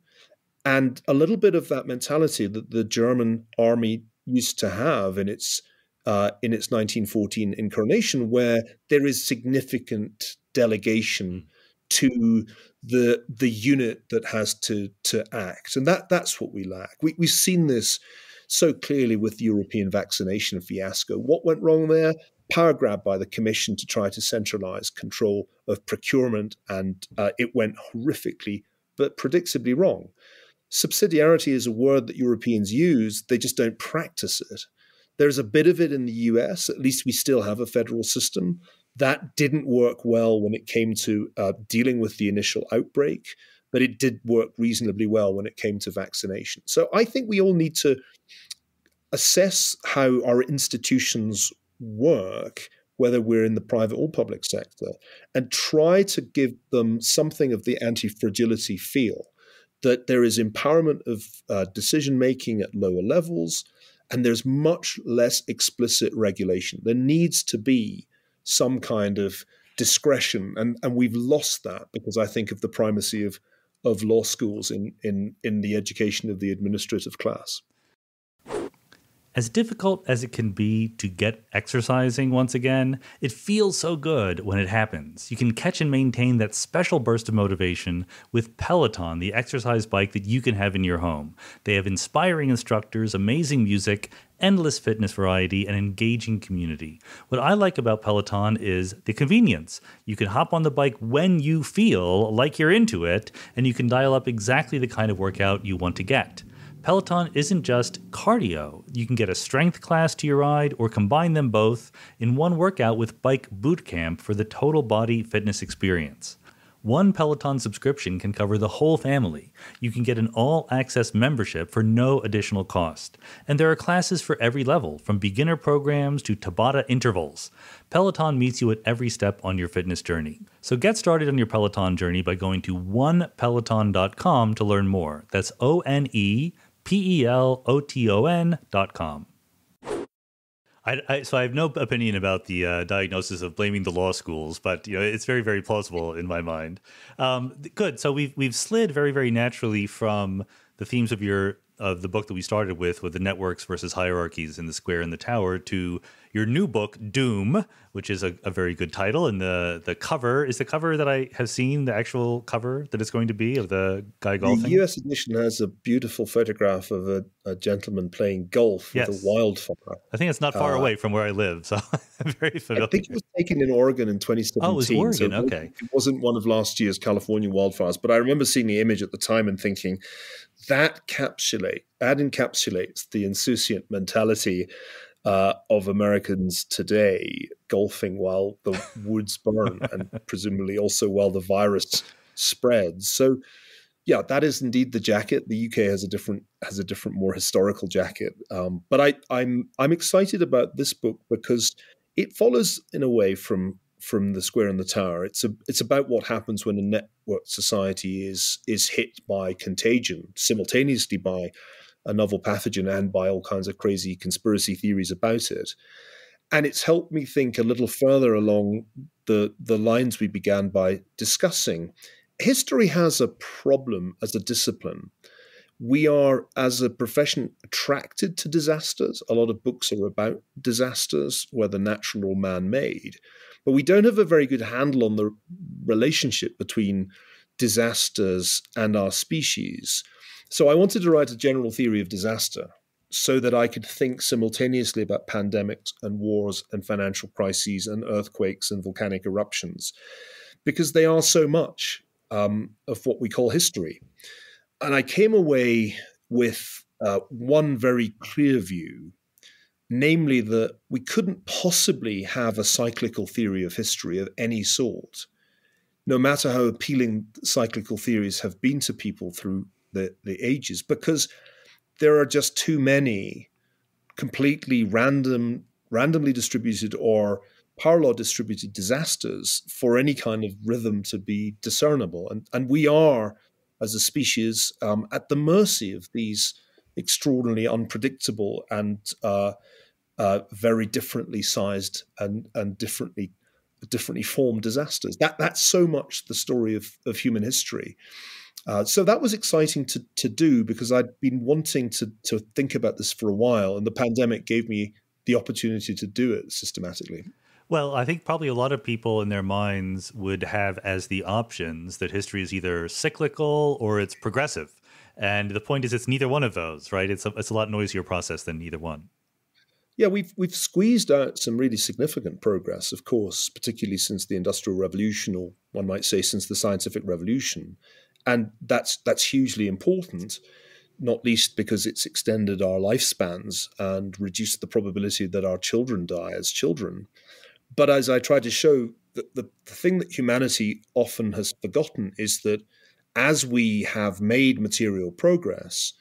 and a little bit of that mentality that the German army used to have in its 1914 incarnation, where there is significant delegation to the unit that has to act. And that's what we lack. We've seen this so clearly with the European vaccination fiasco. What went wrong there? Power grab by the Commission to try to centralize control of procurement, and it went horrifically but predictably wrong. Subsidiarity is a word that Europeans use, they just don't practice it. There's a bit of it in the US, at least we still have a federal system. That didn't work well when it came to dealing with the initial outbreak, but it did work reasonably well when it came to vaccination. So I think we all need to assess how our institutions work, whether we're in the private or public sector, and try to give them something of the anti-fragility feel, that there is empowerment of decision-making at lower levels, and there's much less explicit regulation. There needs to be some kind of discretion, and we've lost that because I think of the primacy of law schools in the education of the administrative class. As difficult as it can be to get exercising once again, it feels so good when it happens. You can catch and maintain that special burst of motivation with Peloton, the exercise bike that you can have in your home. They have inspiring instructors, amazing music, endless fitness variety, and engaging community. What I like about Peloton is the convenience. You can hop on the bike when you feel like you're into it, and you can dial up exactly the kind of workout you want to get. Peloton isn't just cardio. You can get a strength class to your ride or combine them both in one workout with Bike Bootcamp for the total body fitness experience. One Peloton subscription can cover the whole family. You can get an all-access membership for no additional cost. And there are classes for every level, from beginner programs to Tabata intervals. Peloton meets you at every step on your fitness journey. So get started on your Peloton journey by going to onepeloton.com to learn more. That's ONEPELOTON.com. So I have no opinion about the diagnosis of blaming the law schools, but it's very, very plausible in my mind. Good. So we've slid very, very naturally from the themes of the book that we started with the networks versus hierarchies in the square and the tower, to your new book, Doom, which is a very good title. And the cover is the cover that I have seen, the actual cover that it's going to be of the guy golfing. The US edition has a beautiful photograph of a gentleman playing golf with a wildfire. I think it's not far away from where I live, so I'm very familiar. I think it was taken in Oregon in 2017. Oh, it was Oregon, so okay. It wasn't one of last year's California wildfires, but I remember seeing the image at the time and thinking, that encapsulates the insouciant mentality of Americans today, golfing while the woods burn and presumably also while the virus spreads. So, yeah, that is indeed the jacket. The UK has a different, more historical jacket. But I'm excited about this book because it follows in a way from the Square and the Tower. It's about what happens when a network society is hit by contagion, simultaneously by a novel pathogen and by all kinds of crazy conspiracy theories about it. And it's helped me think a little further along the lines we began by discussing. History has a problem as a discipline. We are, as a profession, attracted to disasters. A lot of books are about disasters, whether natural or man-made. But we don't have a very good handle on the relationship between disasters and our species. So I wanted to write a general theory of disaster so that I could think simultaneously about pandemics and wars and financial crises and earthquakes and volcanic eruptions, because they are so much of what we call history. And I came away with one very clear view, namely that we couldn't possibly have a cyclical theory of history of any sort, no matter how appealing cyclical theories have been to people through the ages, because there are just too many completely randomly distributed or power law distributed disasters for any kind of rhythm to be discernible. And we are, as a species, at the mercy of these extraordinarily unpredictable and very differently sized and differently formed disasters. That's so much the story of human history. So that was exciting to do because I'd been wanting to think about this for a while, and the pandemic gave me the opportunity to do it systematically. Well, I think probably a lot of people in their minds would have as the options that history is either cyclical or it's progressive. And the point is it's neither one of those, right? It's a lot noisier process than either one. Yeah, we've squeezed out some really significant progress, of course, particularly since the Industrial Revolution, or one might say since the Scientific Revolution. And that's hugely important, not least because it's extended our lifespans and reduced the probability that our children die as children. But as I try to show, the thing that humanity often has forgotten is that as we have made material progress,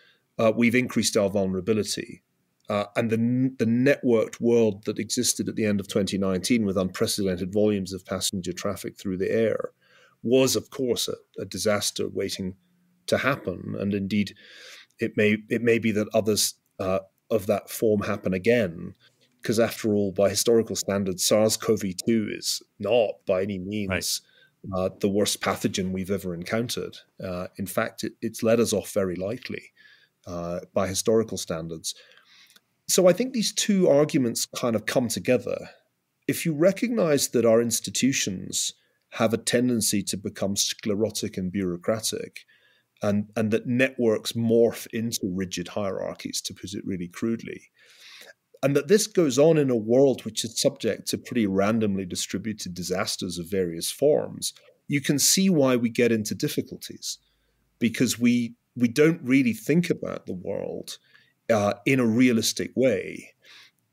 we've increased our vulnerability. And the networked world that existed at the end of 2019 with unprecedented volumes of passenger traffic through the air was, of course, a disaster waiting to happen. And indeed, it may be that others of that form happen again, because after all, by historical standards, SARS-CoV-2 is not by any means the worst pathogen we've ever encountered. In fact, it's let us off very lightly by historical standards. So I think these two arguments kind of come together. If you recognize that our institutions have a tendency to become sclerotic and bureaucratic, and that networks morph into rigid hierarchies, to put it really crudely, and that this goes on in a world which is subject to pretty randomly distributed disasters of various forms, you can see why we get into difficulties, because we don't really think about the world in a realistic way.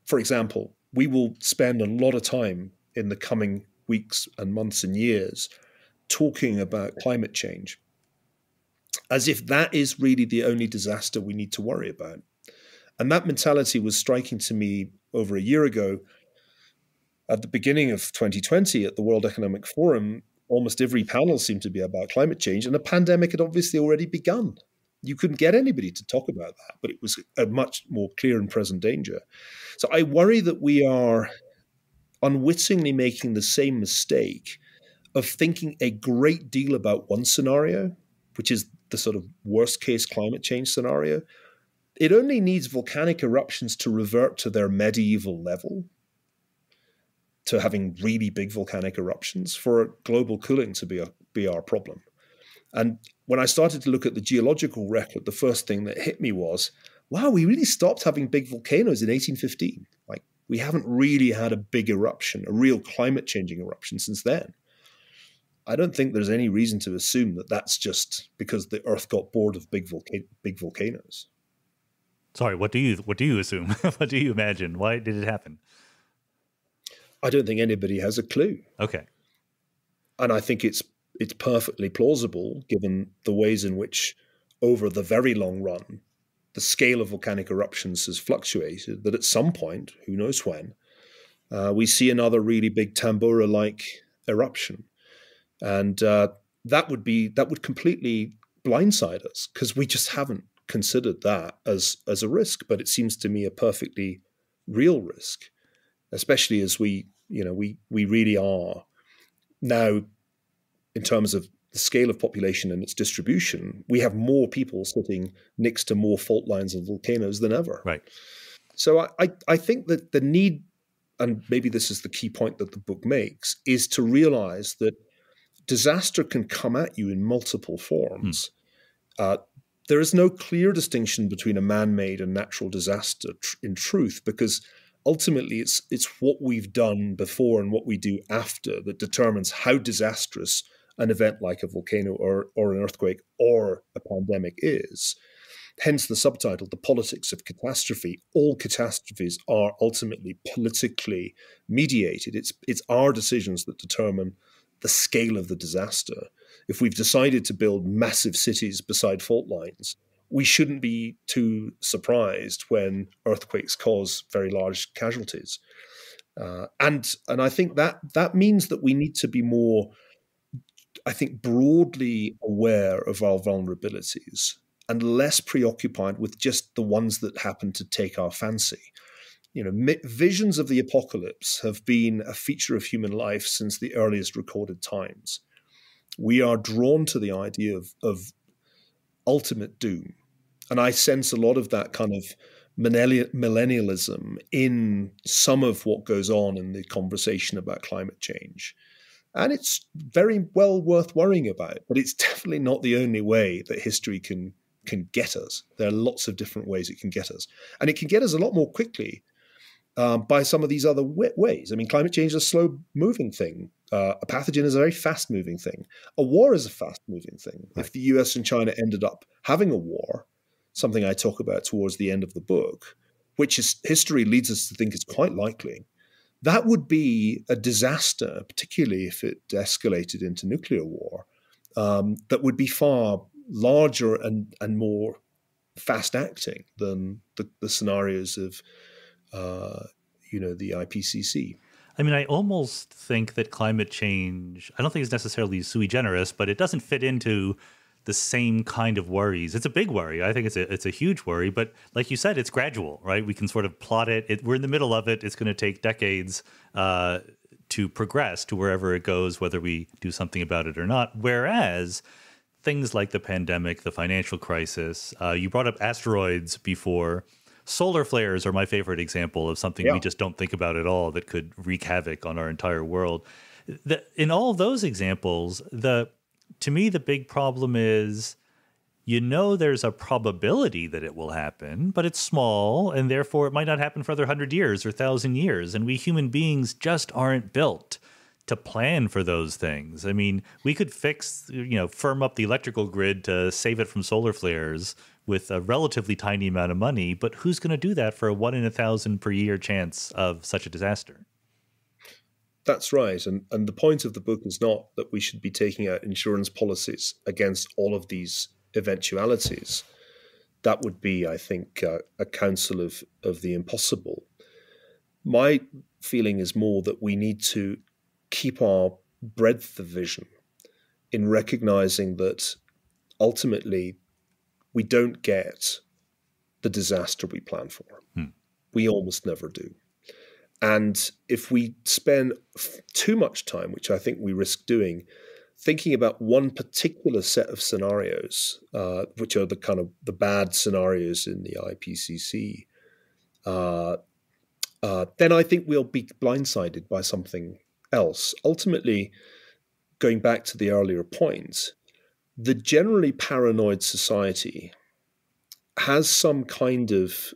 For example, we will spend a lot of time in the coming weeks and months and years talking about climate change as if that is really the only disaster we need to worry about. And that mentality was striking to me over a year ago. At the beginning of 2020 at the World Economic Forum, almost every panel seemed to be about climate change, and the pandemic had obviously already begun. You couldn't get anybody to talk about that, but it was a much more clear and present danger. So I worry that we are unwittingly making the same mistake of thinking a great deal about one scenario, which is the sort of worst case climate change scenario. It only needs volcanic eruptions to revert to their medieval level, to having really big volcanic eruptions, for global cooling to be our problem. And when I started to look at the geological record, the first thing that hit me was, wow, we really stopped having big volcanoes in 1815. Like, we haven't really had a big eruption, a real climate-changing eruption since then. I don't think there's any reason to assume that that's just because the Earth got bored of big volcanoes. Sorry, what do you assume? What do you imagine? Why did it happen? I don't think anybody has a clue. Okay. And I think it's perfectly plausible, given the ways in which, over the very long run, the scale of volcanic eruptions has fluctuated, that at some point, who knows when, we see another really big Tambora-like eruption. And that would completely blindside us, because we just haven't considered that as a risk. But it seems to me a perfectly real risk, especially as we really are now, in terms of the scale of population and its distribution, we have more people sitting next to more fault lines of volcanoes than ever. Right. So I think that the need, and maybe this is the key point that the book makes, is to realize that disaster can come at you in multiple forms. There is no clear distinction between a man-made and natural disaster in truth, because ultimately it's what we've done before and what we do after that determines how disastrous an event like a volcano or an earthquake or a pandemic is. Hence the subtitle, The Politics of Catastrophe. All catastrophes are ultimately politically mediated. It's our decisions that determine the scale of the disaster. If we've decided to build massive cities beside fault lines, we shouldn't be too surprised when earthquakes cause very large casualties. And I think that means that we need to be more, I think, broadly aware of our vulnerabilities and less preoccupied with just the ones that happen to take our fancy. Visions of the apocalypse have been a feature of human life since the earliest recorded times. We are drawn to the idea of ultimate doom. And I sense a lot of that kind of millennialism in some of what goes on in the conversation about climate change. And it's very well worth worrying about, but it's definitely not the only way that history can get us. There are lots of different ways it can get us. And it can get us a lot more quickly by some of these other ways. I mean, climate change is a slow-moving thing. A pathogen is a very fast-moving thing. A war is a fast-moving thing. Right. If the US and China ended up having a war, something I talk about towards the end of the book, which is history leads us to think is quite likely, that would be a disaster, particularly if it escalated into nuclear war, that would be far larger and more fast-acting than the scenarios of the IPCC. I mean, I almost think that climate change, I don't think it's necessarily sui generis, but it doesn't fit into the same kind of worries. It's a big worry. I think it's a huge worry, but like you said, it's gradual, right? We can sort of plot it. We're in the middle of it. It's going to take decades to progress to wherever it goes, whether we do something about it or not. Whereas things like the pandemic, the financial crisis, you brought up asteroids before. Solar flares are my favorite example of something we just don't think about at all that could wreak havoc on our entire world. In all of those examples, to me, the big problem is, there's a probability that it will happen, but it's small, and therefore it might not happen for another 100 years or 1,000 years. And we human beings just aren't built to plan for those things. I mean, we could firm up the electrical grid to save it from solar flares with a relatively tiny amount of money, but who's going to do that for a 1 in 1,000 per year chance of such a disaster? That's right. And the point of the book is not that we should be taking out insurance policies against all of these eventualities. That would be, I think, a counsel of the impossible. My feeling is more that we need to keep our breadth of vision in recognizing that ultimately we don't get the disaster we plan for. We almost never do. And if we spend too much time, which I think we risk doing, thinking about one particular set of scenarios, which are the kind of the bad scenarios in the IPCC, then I think we'll be blindsided by something else. Ultimately, going back to the earlier point, the generally paranoid society has some kind of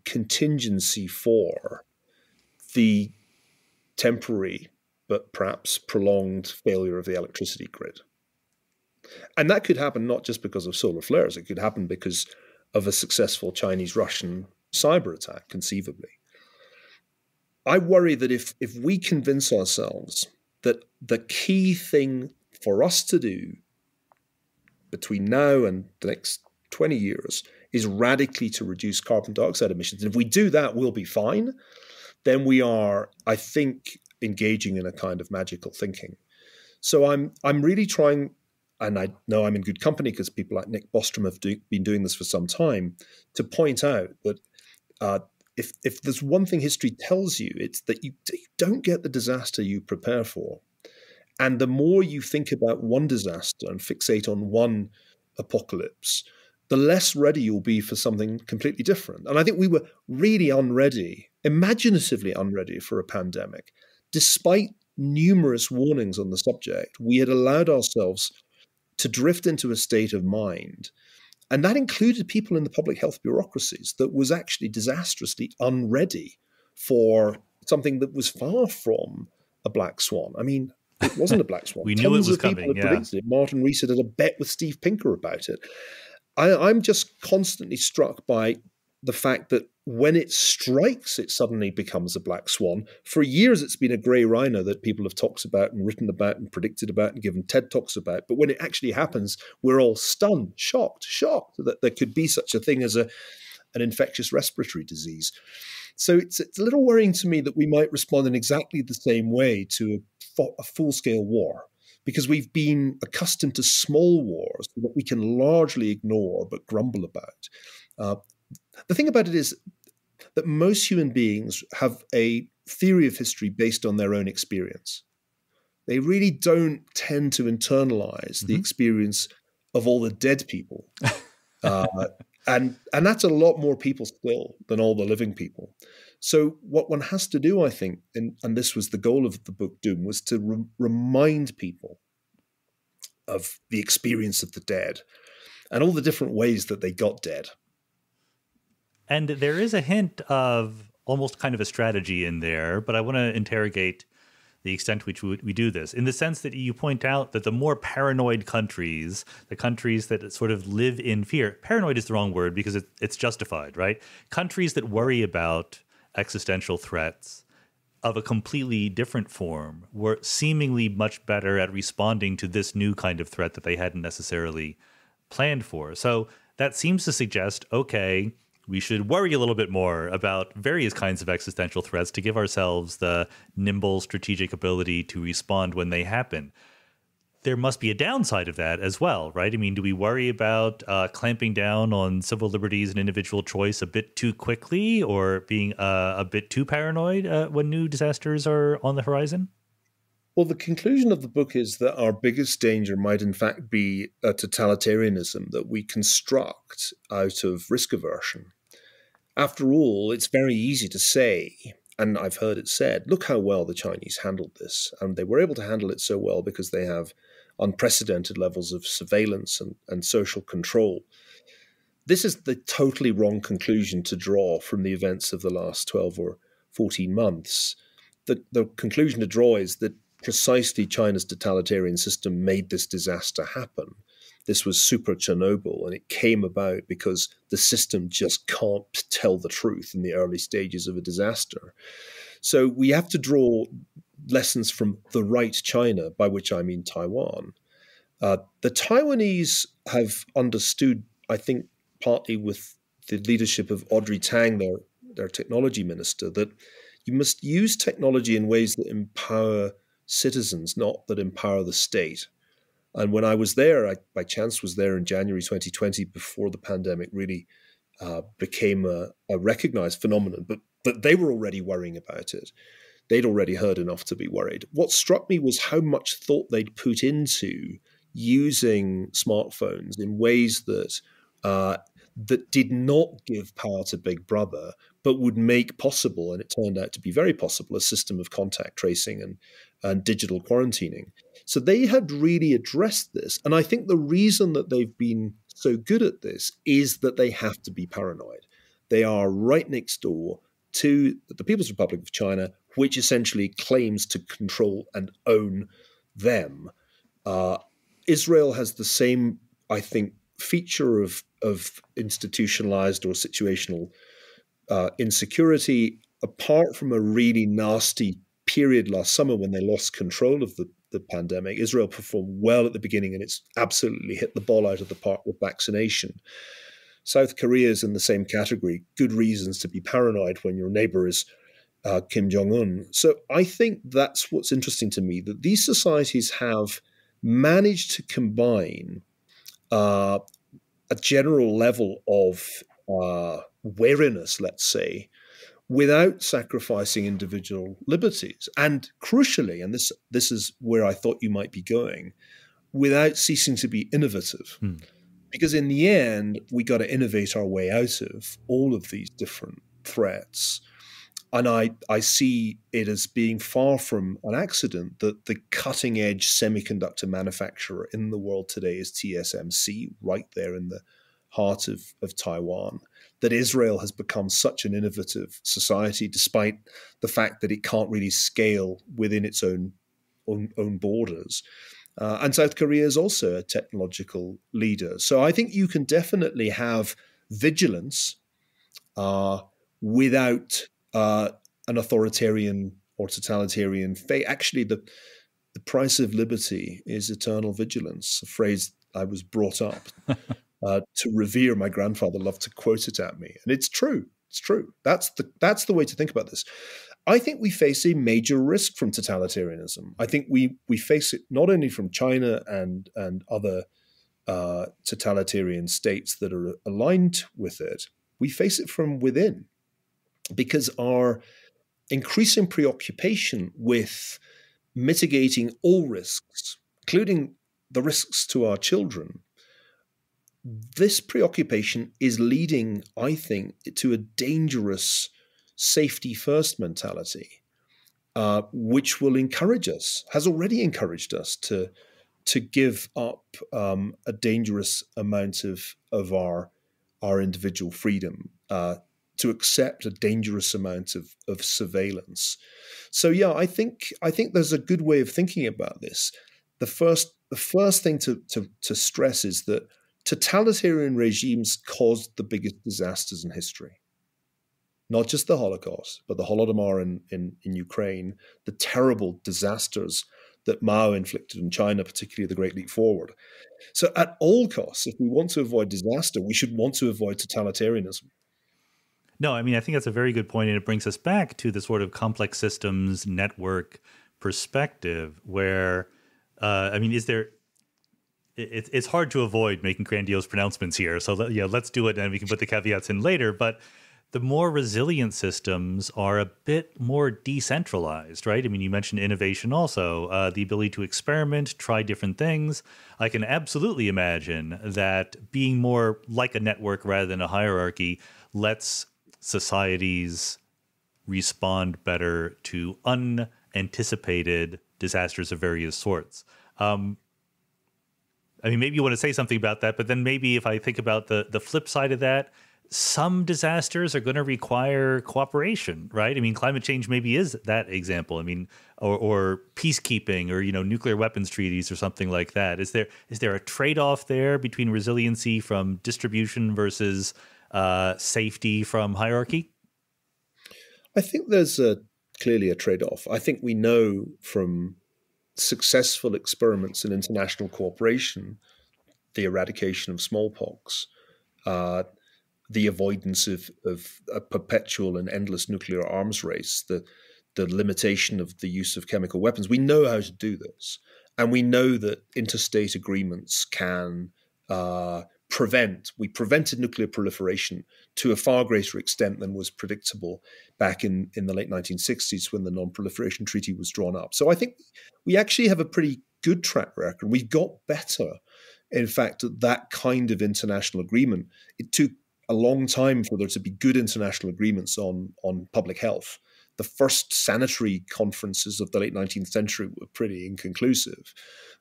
contingency for the temporary but perhaps prolonged failure of the electricity grid. And that could happen not just because of solar flares, it could happen because of a successful Chinese-Russian cyber attack, conceivably. I worry that if we convince ourselves that the key thing for us to do between now and the next 20 years is radically to reduce carbon dioxide emissions, and if we do that, we'll be fine, then we are, I think, engaging in a kind of magical thinking. So I'm really trying, and I know I'm in good company because people like Nick Bostrom have been doing this for some time, to point out that if there's one thing history tells you, it's that you don't get the disaster you prepare for. And the more you think about one disaster and fixate on one apocalypse, the less ready you'll be for something completely different. And I think we were really unready, imaginatively unready for a pandemic. Despite numerous warnings on the subject, we had allowed ourselves to drift into a state of mind. And that included people in the public health bureaucracies that was actually disastrously unready for something that was far from a black swan. I mean, it wasn't a black swan. We knew it was coming. People had predicted it. Martin Rees had a bet with Steve Pinker about it. I'm just constantly struck by the fact that when it strikes, it suddenly becomes a black swan. For years, it's been a grey rhino that people have talked about and written about and predicted about and given TED Talks about. But when it actually happens, we're all stunned, shocked that there could be such a thing as an infectious respiratory disease. So it's a little worrying to me that we might respond in exactly the same way to a full-scale war, because we've been accustomed to small wars that we can largely ignore but grumble about. The thing about it is that most human beings have a theory of history based on their own experience. They really don't tend to internalize the experience of all the dead people. And that's a lot more people still than all the living people. So what one has to do, I think, and this was the goal of the book Doom, was to remind people of the experience of the dead and all the different ways that they got dead. And there is a hint of almost kind of a strategy in there, but I want to interrogate the extent to which we do this, in the sense that you point out that the more paranoid countries, the countries that sort of live in fear, paranoid is the wrong word because it's justified, right? Countries that worry about existential threats of a completely different form were seemingly much better at responding to this new kind of threat that they hadn't necessarily planned for. So that seems to suggest, okay, we should worry a little bit more about various kinds of existential threats to give ourselves the nimble strategic ability to respond when they happen. There must be a downside of that as well, right? I mean, do we worry about clamping down on civil liberties and individual choice a bit too quickly, or being a bit too paranoid when new disasters are on the horizon? Well, the conclusion of the book is that our biggest danger might in fact be a totalitarianism that we construct out of risk aversion. After all, it's very easy to say, and I've heard it said, look how well the Chinese handled this. And they were able to handle it so well because they have unprecedented levels of surveillance and social control. This is the totally wrong conclusion to draw from the events of the last 12 or 14 months. The conclusion to draw is that precisely China's totalitarian system made this disaster happen. this was super Chernobyl, and it came about because the system just can't tell the truth in the early stages of a disaster. So we have to draw lessons from the right China, by which I mean Taiwan. The Taiwanese have understood, I think, partly with the leadership of Audrey Tang, their technology minister, that you must use technology in ways that empower citizens, not that empower the state. And when I was there, I by chance was there in January 2020, before the pandemic really became a recognized phenomenon, but they were already worrying about it. They'd already heard enough to be worried. What struck me was how much thought they'd put into using smartphones in ways that that did not give power to Big Brother, but would make possible, and it turned out to be very possible, a system of contact tracing and digital quarantining. So they had really addressed this. And I think the reason that they've been so good at this is that they have to be paranoid. They are right next door to the People's Republic of China, which essentially claims to control and own them. Israel has the same, I think, feature of institutionalized or situational insecurity, apart from a really nasty period last summer when they lost control of the pandemic. Israel performed well at the beginning, and it's absolutely hit the ball out of the park with vaccination. South Korea is in the same category. Good reasons to be paranoid when your neighbor is Kim Jong-un. So I think that's what's interesting to me, that these societies have managed to combine a general level of wariness, let's say, without sacrificing individual liberties. And crucially, and this is where I thought you might be going, without ceasing to be innovative. Because in the end, we got to innovate our way out of all of these different threats. And I see it as being far from an accident that the cutting-edge semiconductor manufacturer in the world today is TSMC, right there in the heart of Taiwan, that Israel has become such an innovative society, despite the fact that it can't really scale within its own borders. And South Korea is also a technological leader. So I think you can definitely have vigilance without an authoritarian or totalitarian fate. Actually, the price of liberty is eternal vigilance, a phrase I was brought up to revere. My grandfather loved to quote it at me. And it's true. It's true. That's the way to think about this. I think we face a major risk from totalitarianism. I think we face it not only from China and other totalitarian states that are aligned with it, we face it from within, because our increasing preoccupation with mitigating all risks, including the risks to our children, this preoccupation is leading, I think, to a dangerous safety-first mentality, which will encourage us, has already encouraged us to give up a dangerous amount of our individual freedom, to accept a dangerous amount of surveillance. So yeah, I think there's a good way of thinking about this. The first thing to stress is that totalitarian regimes caused the biggest disasters in history. Not just the Holocaust, but the Holodomor in Ukraine, the terrible disasters that Mao inflicted on China, particularly the Great Leap Forward. So at all costs, if we want to avoid disaster, we should want to avoid totalitarianism. No, I mean, I think that's a very good point, and it brings us back to the sort of complex systems network perspective where, I mean, it's hard to avoid making grandiose pronouncements here. So let's do it, and we can put the caveats in later. But the more resilient systems are a bit more decentralized, right? I mean, you mentioned innovation also, the ability to experiment, try different things. I can absolutely imagine that being more like a network rather than a hierarchy lets societies respond better to unanticipated disasters of various sorts. I mean, maybe you want to say something about that, but then maybe if I think about the flip side of that, some disasters are going to require cooperation, right? I mean, climate change maybe is that example. I mean, or peacekeeping, or nuclear weapons treaties, or something like that. Is there a trade-off there between resiliency from distribution versus safety from hierarchy? I think there's clearly a trade-off. I think we know from successful experiments in international cooperation, the eradication of smallpox, the avoidance of a perpetual and endless nuclear arms race, the limitation of the use of chemical weapons. We know how to do this. And we know that interstate agreements can we prevented nuclear proliferation to a far greater extent than was predictable back in the late 1960s when the Non-Proliferation Treaty was drawn up. So I think we actually have a pretty good track record. We've got better, in fact, at that kind of international agreement. It took a long time for there to be good international agreements on public health. The first sanitary conferences of the late 19th century were pretty inconclusive.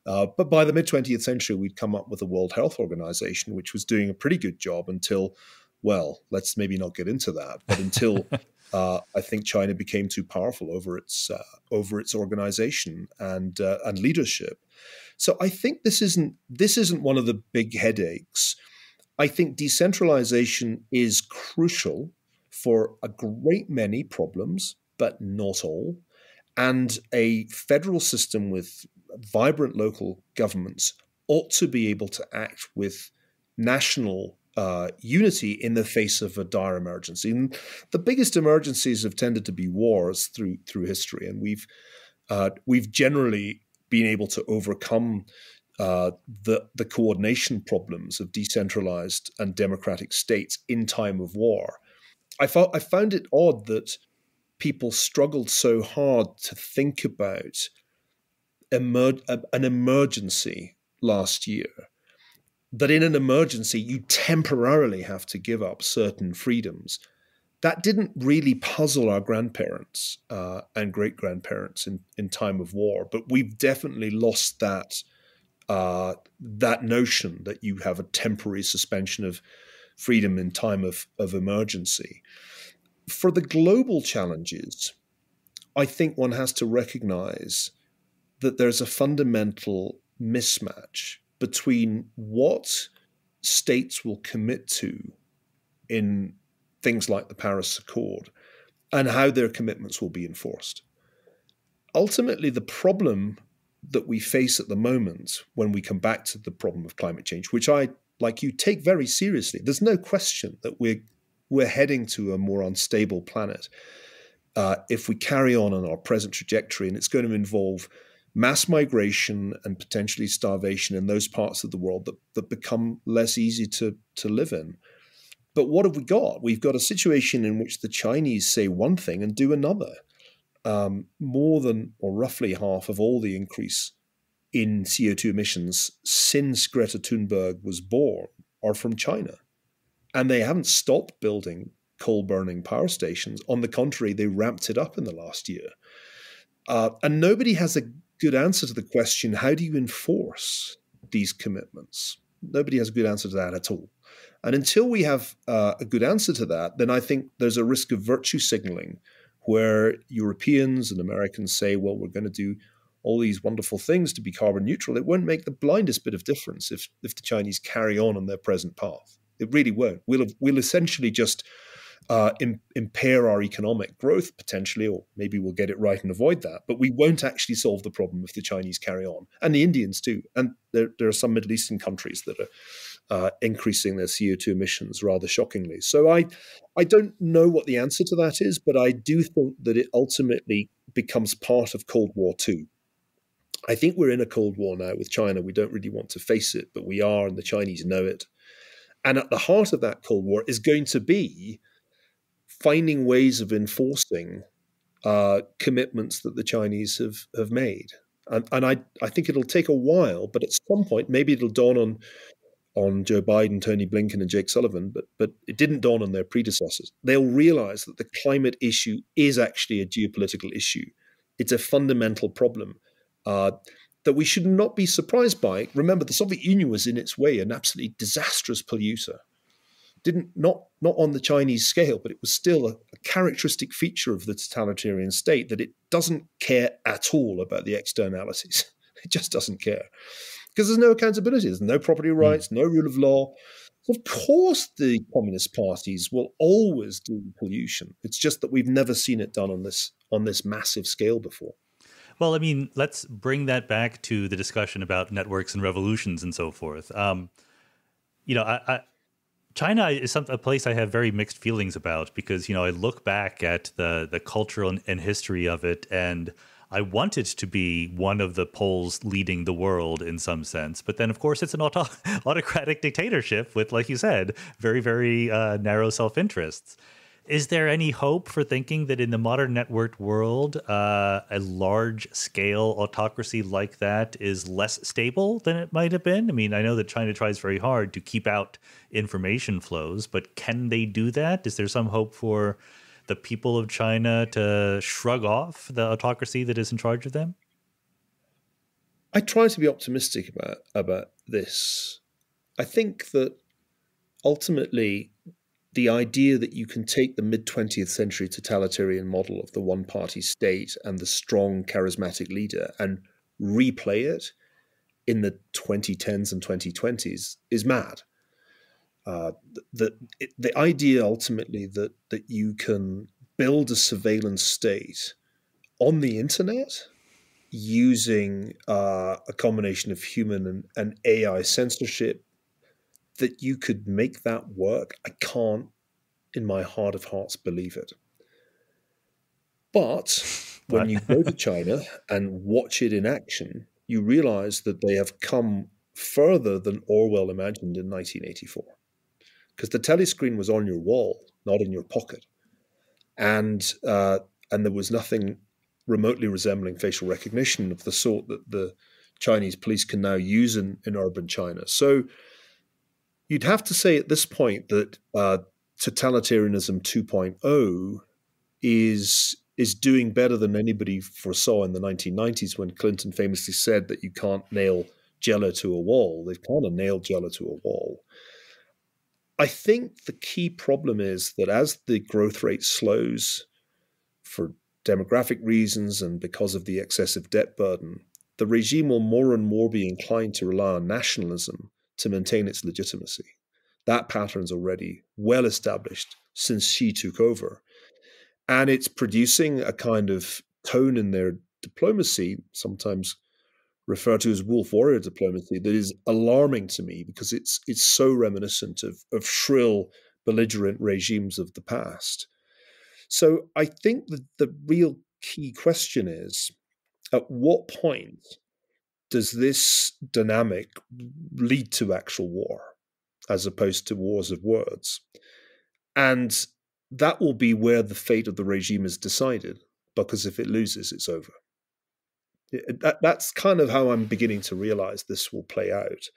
But by the mid-20th century, we'd come up with the World Health Organization, which was doing a pretty good job until, well, let's maybe not get into that, but until I think China became too powerful over its organization and leadership. So I think this isn't one of the big headaches. I think decentralization is crucial for a great many problems, but not all. And a federal system with vibrant local governments ought to be able to act with national unity in the face of a dire emergency. And the biggest emergencies have tended to be wars through history, and we've generally been able to overcome the coordination problems of decentralized and democratic states in time of war. I found it odd that people struggled so hard to think about an emergency last year, that in an emergency you temporarily have to give up certain freedoms. That didn't really puzzle our grandparents and great-grandparents in time of war, but we've definitely lost that notion that you have a temporary suspension of freedom in time of emergency. For the global challenges, I think one has to recognize that there's a fundamental mismatch between what states will commit to in things like the Paris Accord and how their commitments will be enforced. Ultimately, the problem that we face at the moment when we come back to the problem of climate change, which I, like you, take very seriously, there's no question that we're heading to a more unstable planet if we carry on our present trajectory, and it's going to involve mass migration and potentially starvation in those parts of the world that become less easy to live in. But what have we got? We've got a situation in which the Chinese say one thing and do another. More than, or roughly half of all the increase in CO2 emissions since Greta Thunberg was born are from China. And they haven't stopped building coal-burning power stations. On the contrary, they ramped it up in the last year. And nobody has a good answer to the question, how do you enforce these commitments? Nobody has a good answer to that at all. And until we have a good answer to that, then I think there's a risk of virtue signaling where Europeans and Americans say, well, we're going to do all these wonderful things to be carbon neutral. It won't make the blindest bit of difference if the Chinese carry on their present path. It really won't. We'll essentially just impair our economic growth potentially, or maybe we'll get it right and avoid that. But we won't actually solve the problem if the Chinese carry on, and the Indians too. And there are some Middle Eastern countries that are increasing their CO2 emissions rather shockingly. So I don't know what the answer to that is, but I do think that it ultimately becomes part of Cold War II. I think we're in a Cold War now with China. We don't really want to face it, but we are, and the Chinese know it. And at the heart of that Cold War is going to be finding ways of enforcing commitments that the Chinese have made. And I think it'll take a while, but at some point, maybe it'll dawn on Joe Biden, Tony Blinken, and Jake Sullivan, but it didn't dawn on their predecessors. They'll realize that the climate issue is actually a geopolitical issue. It's a fundamental problem that we should not be surprised by. Remember, the Soviet Union was in its way an absolutely disastrous polluter. not on the Chinese scale, but it was still a characteristic feature of the totalitarian state that it doesn't care at all about the externalities. It just doesn't care because there's no accountability, there's no property rights, no rule of law. Of course, the communist parties will always do pollution. It's just that we've never seen it done on this massive scale before. Well, I mean, let's bring that back to the discussion about networks and revolutions and so forth. China is a place I have very mixed feelings about because, I look back at the culture and history of it, and I want it to be one of the poles leading the world in some sense. But then, of course, it's an autocratic dictatorship with, like you said, very, very narrow self-interests. Is there any hope for thinking that in the modern networked world, a large-scale autocracy like that is less stable than it might have been? I mean, I know that China tries very hard to keep out information flows, but can they do that? Is there some hope for the people of China to shrug off the autocracy that is in charge of them? I try to be optimistic about this. I think that ultimately the idea that you can take the mid-20th century totalitarian model of the one-party state and the strong charismatic leader and replay it in the 2010s and 2020s is mad. The idea ultimately that you can build a surveillance state on the internet using a combination of human and AI censorship, that you could make that work, I can't, in my heart of hearts, believe it. But when you go to China and watch it in action, you realize that they have come further than Orwell imagined in 1984. Because the telescreen was on your wall, not in your pocket. And there was nothing remotely resembling facial recognition of the sort that the Chinese police can now use in urban China. So you'd have to say at this point that totalitarianism 2.0 is doing better than anybody foresaw in the 1990s when Clinton famously said that you can't nail Jello to a wall. They've kind of nailed Jello to a wall. I think the key problem is that as the growth rate slows for demographic reasons and because of the excessive debt burden, the regime will more and more be inclined to rely on nationalism to maintain its legitimacy. That pattern's already well established since Xi took over. And it's producing a kind of tone in their diplomacy, sometimes referred to as wolf warrior diplomacy, that is alarming to me because it's so reminiscent of shrill, belligerent regimes of the past. So I think that the real key question is, at what point does this dynamic lead to actual war, as opposed to wars of words? And that will be where the fate of the regime is decided, because if it loses, it's over. That's kind of how I'm beginning to realize this will play out.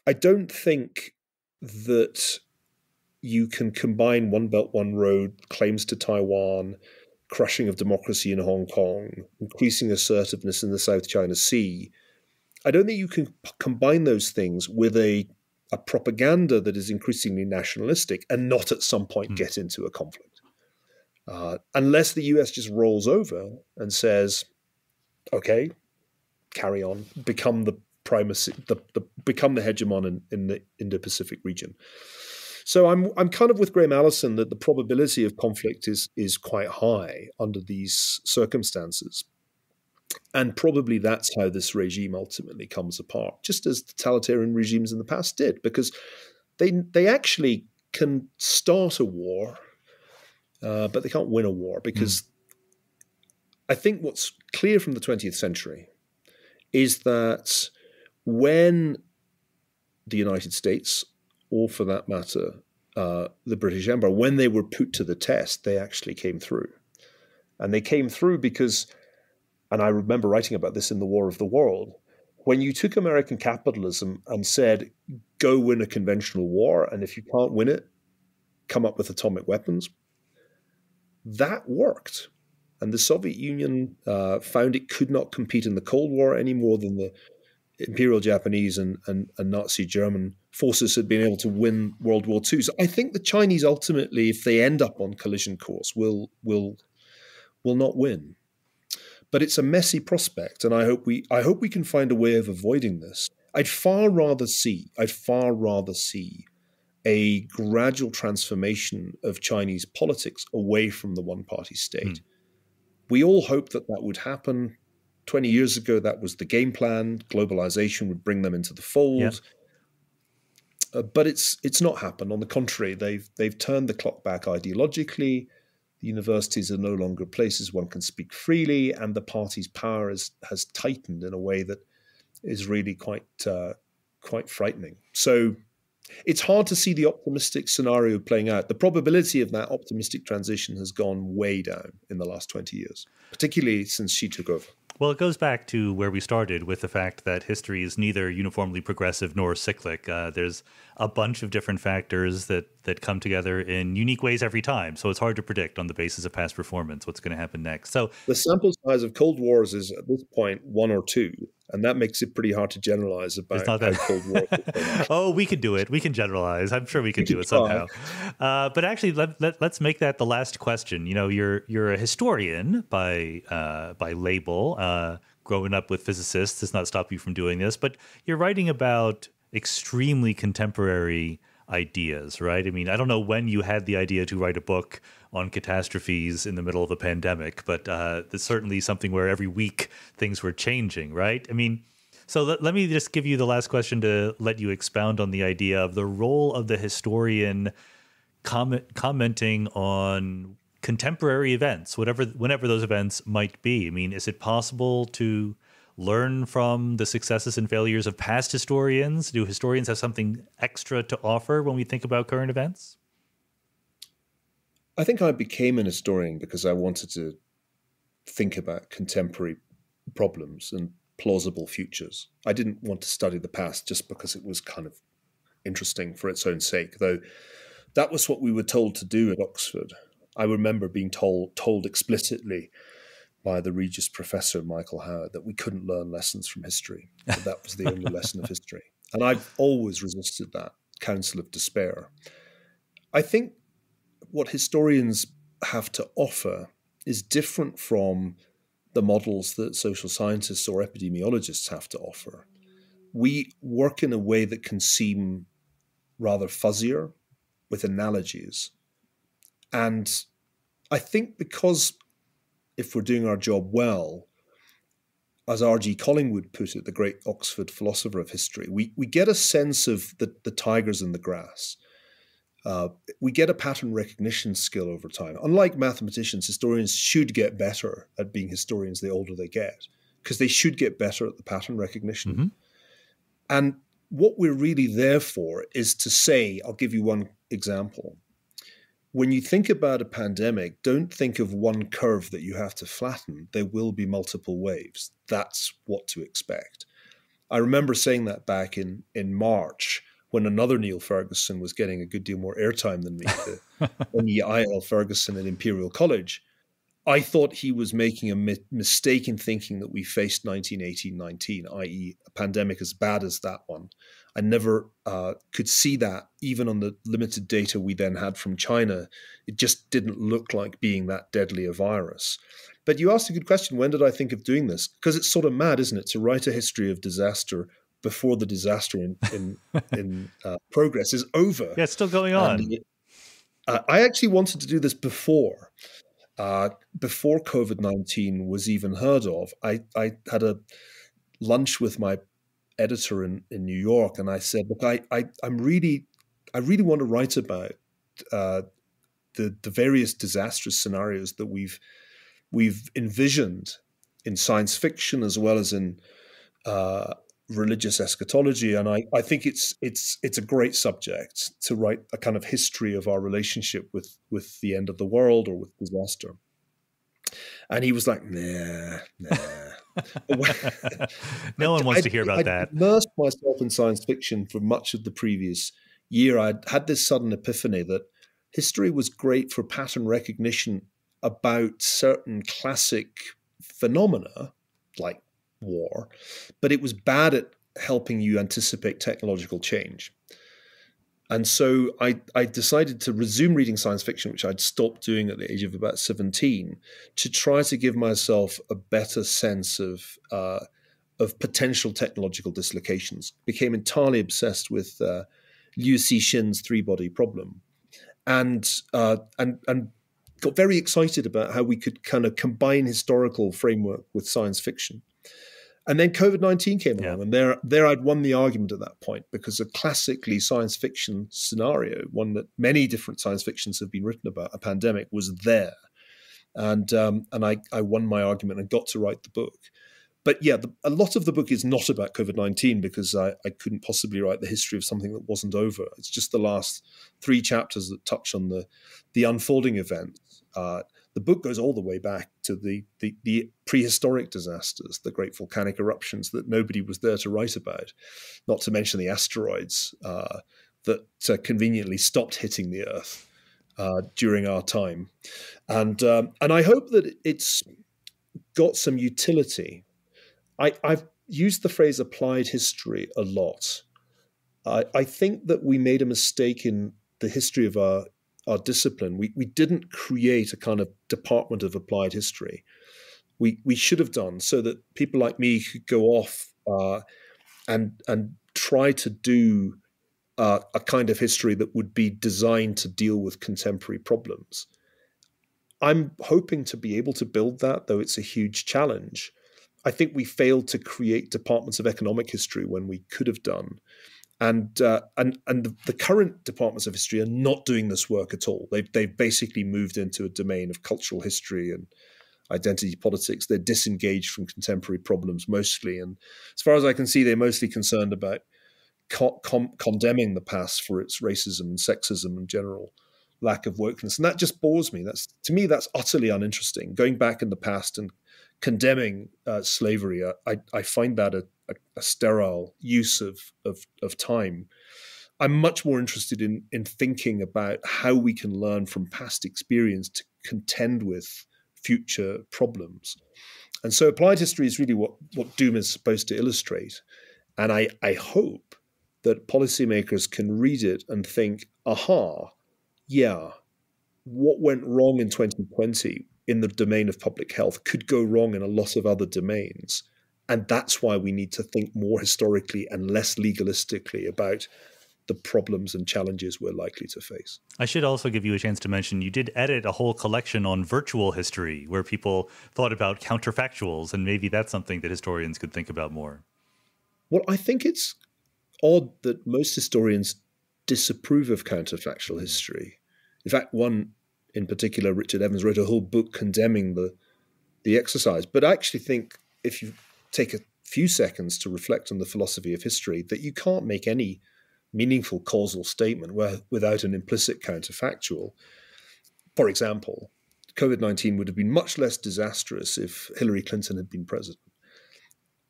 I don't think that you can combine One Belt, One Road, claims to Taiwan, crushing of democracy in Hong Kong, increasing assertiveness in the South China Sea. I don't think you can combine those things with a propaganda that is increasingly nationalistic and not at some point get into a conflict. Unless the US just rolls over and says, okay, carry on, become the primacy, become the hegemon in the Indo-Pacific region. So I'm kind of with Graham Allison that the probability of conflict is quite high under these circumstances. And probably that's how this regime ultimately comes apart, just as totalitarian regimes in the past did, because they actually can start a war, but they can't win a war, because I think what's clear from the 20th century is that when the United States, or for that matter, the British Empire, when they were put to the test, they actually came through. And they came through because, and I remember writing about this in The War of the World, when you took American capitalism and said, go win a conventional war, and if you can't win it, come up with atomic weapons, that worked. And the Soviet Union found it could not compete in the Cold War any more than the Imperial Japanese and Nazi German forces had been able to win World War II. So I think the Chinese ultimately, if they end up on collision course, will not win. But it's a messy prospect, and I hope we can find a way of avoiding this. I'd far rather see a gradual transformation of Chinese politics away from the one-party state. We all hoped that would happen. 20 years ago, that was the game plan. Globalization would bring them into the fold. But it's not happened. On the contrary, they've turned the clock back ideologically. The universities are no longer places one can speak freely, and the party's power has tightened in a way that is really quite frightening. So it's hard to see the optimistic scenario playing out. The probability of that optimistic transition has gone way down in the last 20 years, particularly since she took over. Well, it goes back to where we started with the fact that history is neither uniformly progressive nor cyclic. There's a bunch of different factors that come together in unique ways every time. So it's hard to predict on the basis of past performance what's going to happen next. So the sample size of Cold Wars is at this point 1 or 2. And that makes it pretty hard to generalize about how Cold War. Oh, we can do it. We can generalize. I'm sure we can do it somehow. But actually, let's make that the last question. You know, you're a historian by label. Growing up with physicists does not stop you from doing this. But you're writing about extremely contemporary ideas, right? I mean, I don't know when you had the idea to write a book on catastrophes in the middle of a pandemic, but there's certainly something where every week things were changing, right? I mean, so let me just give you the last question to let you expound on the idea of the role of the historian commenting on contemporary events, whenever those events might be. I mean, is it possible to learn from the successes and failures of past historians? Do historians have something extra to offer when we think about current events? I think I became an historian because I wanted to think about contemporary problems and plausible futures. I didn't want to study the past just because it was kind of interesting for its own sake, though that was what we were told to do at Oxford. I remember being told explicitly by the Regius Professor, Michael Howard, that we couldn't learn lessons from history, that was the only lesson of history. And I've always resisted that counsel of despair. I think what historians have to offer is different from the models that social scientists or epidemiologists have to offer. We work in a way that can seem rather fuzzier with analogies. And I think because if we're doing our job well, as R.G. Collingwood put it, the great Oxford philosopher of history, we get a sense of the tigers in the grass. We get a pattern recognition skill over time. Unlike mathematicians, historians should get better at being historians the older they get, because they should get better at the pattern recognition. Mm-hmm. And what we're really there for is to say, I'll give you one example. When you think about a pandemic, don't think of one curve that you have to flatten. There will be multiple waves. That's what to expect. I remember saying that back in March when another Niall Ferguson was getting a good deal more airtime than me, the Niall Ferguson at Imperial College. I thought he was making a mistake in thinking that we faced 1918-19, i.e. a pandemic as bad as that one. I never could see that, even on the limited data we then had from China. It just didn't look like being that deadly a virus. But you asked a good question, when did I think of doing this? Because it's sort of mad, isn't it, to write a history of disaster before the disaster in progress is over. Yeah, it's still going on. I actually wanted to do this before COVID-19 was even heard of. I had a lunch with my editor in New York, and I said, look, I really want to write about the various disastrous scenarios that we've envisioned in science fiction as well as in religious eschatology, and I think it's a great subject to write a kind of history of our relationship with the end of the world or with disaster. And he was like, nah. No one wants to hear about that. I immersed myself in science fiction for much of the previous year. I'd had this sudden epiphany that history was great for pattern recognition about certain classic phenomena, like war, but it was bad at helping you anticipate technological change. And so I decided to resume reading science fiction, which I'd stopped doing at the age of about 17, to try to give myself a better sense of potential technological dislocations. Became entirely obsessed with Liu Cixin's three-body problem, and got very excited about how we could kind of combine historical framework with science fiction. And then COVID-19 came along, and there I'd won the argument at that point, because a classically science fiction scenario, one that many different science fictions have been written about, a pandemic, was there. And I won my argument and got to write the book. But yeah, a lot of the book is not about COVID-19, because I couldn't possibly write the history of something that wasn't over. It's just the last 3 chapters that touch on the unfolding events. The book goes all the way back to the prehistoric disasters, the great volcanic eruptions that nobody was there to write about, not to mention the asteroids that conveniently stopped hitting the Earth during our time. And I hope that it's got some utility. I've used the phrase applied history a lot. I think that we made a mistake in the history of our discipline. We didn't create a kind of department of applied history. We should have done, so that people like me could go off and try to do a kind of history that would be designed to deal with contemporary problems. I'm hoping to be able to build that, though it's a huge challenge. I think we failed to create departments of economic history when we could have done. And the current departments of history are not doing this work at all. They've basically moved into a domain of cultural history and identity politics. They're disengaged from contemporary problems mostly. And as far as I can see, they're mostly concerned about condemning the past for its racism and sexism and general lack of wokeness. And that just bores me. To me, that's utterly uninteresting. Going back in the past and condemning slavery, I find that a sterile use of time. I'm much more interested in thinking about how we can learn from past experience to contend with future problems. And so applied history is really what Doom is supposed to illustrate. And I hope that policymakers can read it and think, aha, yeah, what went wrong in 2020 in the domain of public health could go wrong in a lot of other domains. And that's why we need to think more historically and less legalistically about the problems and challenges we're likely to face. I should also give you a chance to mention you did edit a whole collection on virtual history where people thought about counterfactuals, and maybe that's something that historians could think about more. Well, I think it's odd that most historians disapprove of counterfactual history. In fact, one in particular, Richard Evans, wrote a whole book condemning the exercise. But I actually think if you take a few seconds to reflect on the philosophy of history, that you can't make any meaningful causal statement without an implicit counterfactual. For example, COVID-19 would have been much less disastrous if Hillary Clinton had been president.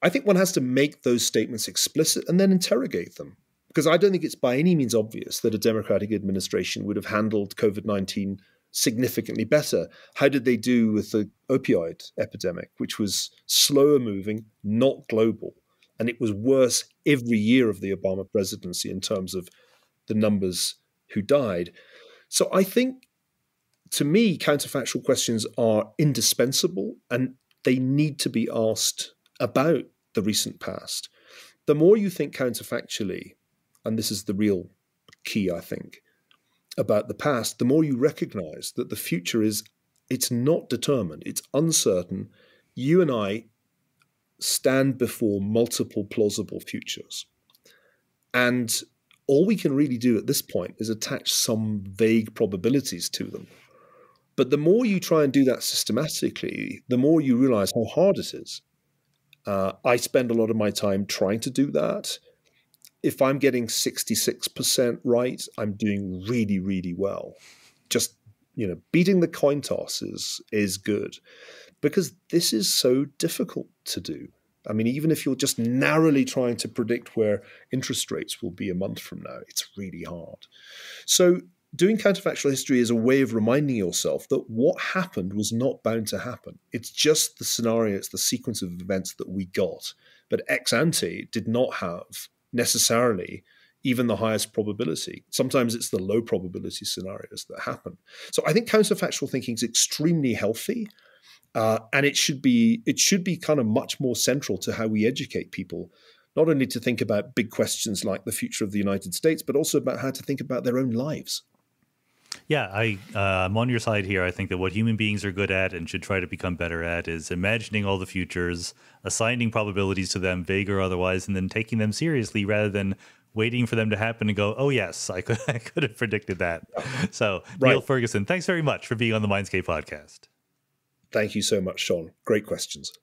I think one has to make those statements explicit and then interrogate them, because I don't think it's by any means obvious that a Democratic administration would have handled COVID-19 significantly better. How did they do with the opioid epidemic, which was slower moving, not global? And it was worse every year of the Obama presidency in terms of the numbers who died. So I think, to me, counterfactual questions are indispensable, and they need to be asked about the recent past. The more you think counterfactually, and this is the real key, I think, about the past, the more you recognize that the future it's not determined, it's uncertain. You and I stand before multiple plausible futures. And all we can really do at this point is attach some vague probabilities to them. But the more you try and do that systematically, the more you realize how hard it is. I spend a lot of my time trying to do that. If I'm getting 66% right, I'm doing really, really well. Just, beating the coin toss is good, because this is so difficult to do. I mean, even if you're just narrowly trying to predict where interest rates will be a month from now, it's really hard. So doing counterfactual history is a way of reminding yourself that what happened was not bound to happen. It's just the scenario, it's the sequence of events that we got. But ex ante did not have necessarily even the highest probability. Sometimes it's the low probability scenarios that happen. So I think counterfactual thinking is extremely healthy, and it should be kind of much more central to how we educate people, not only to think about big questions like the future of the United States, but also about how to think about their own lives. Yeah, I'm on your side here. I think that what human beings are good at and should try to become better at is imagining all the futures, assigning probabilities to them, vague or otherwise, and then taking them seriously rather than waiting for them to happen and go, oh, yes, I could have predicted that. So, right. Niall Ferguson, thanks very much for being on the Mindscape podcast. Thank you so much, Sean. Great questions.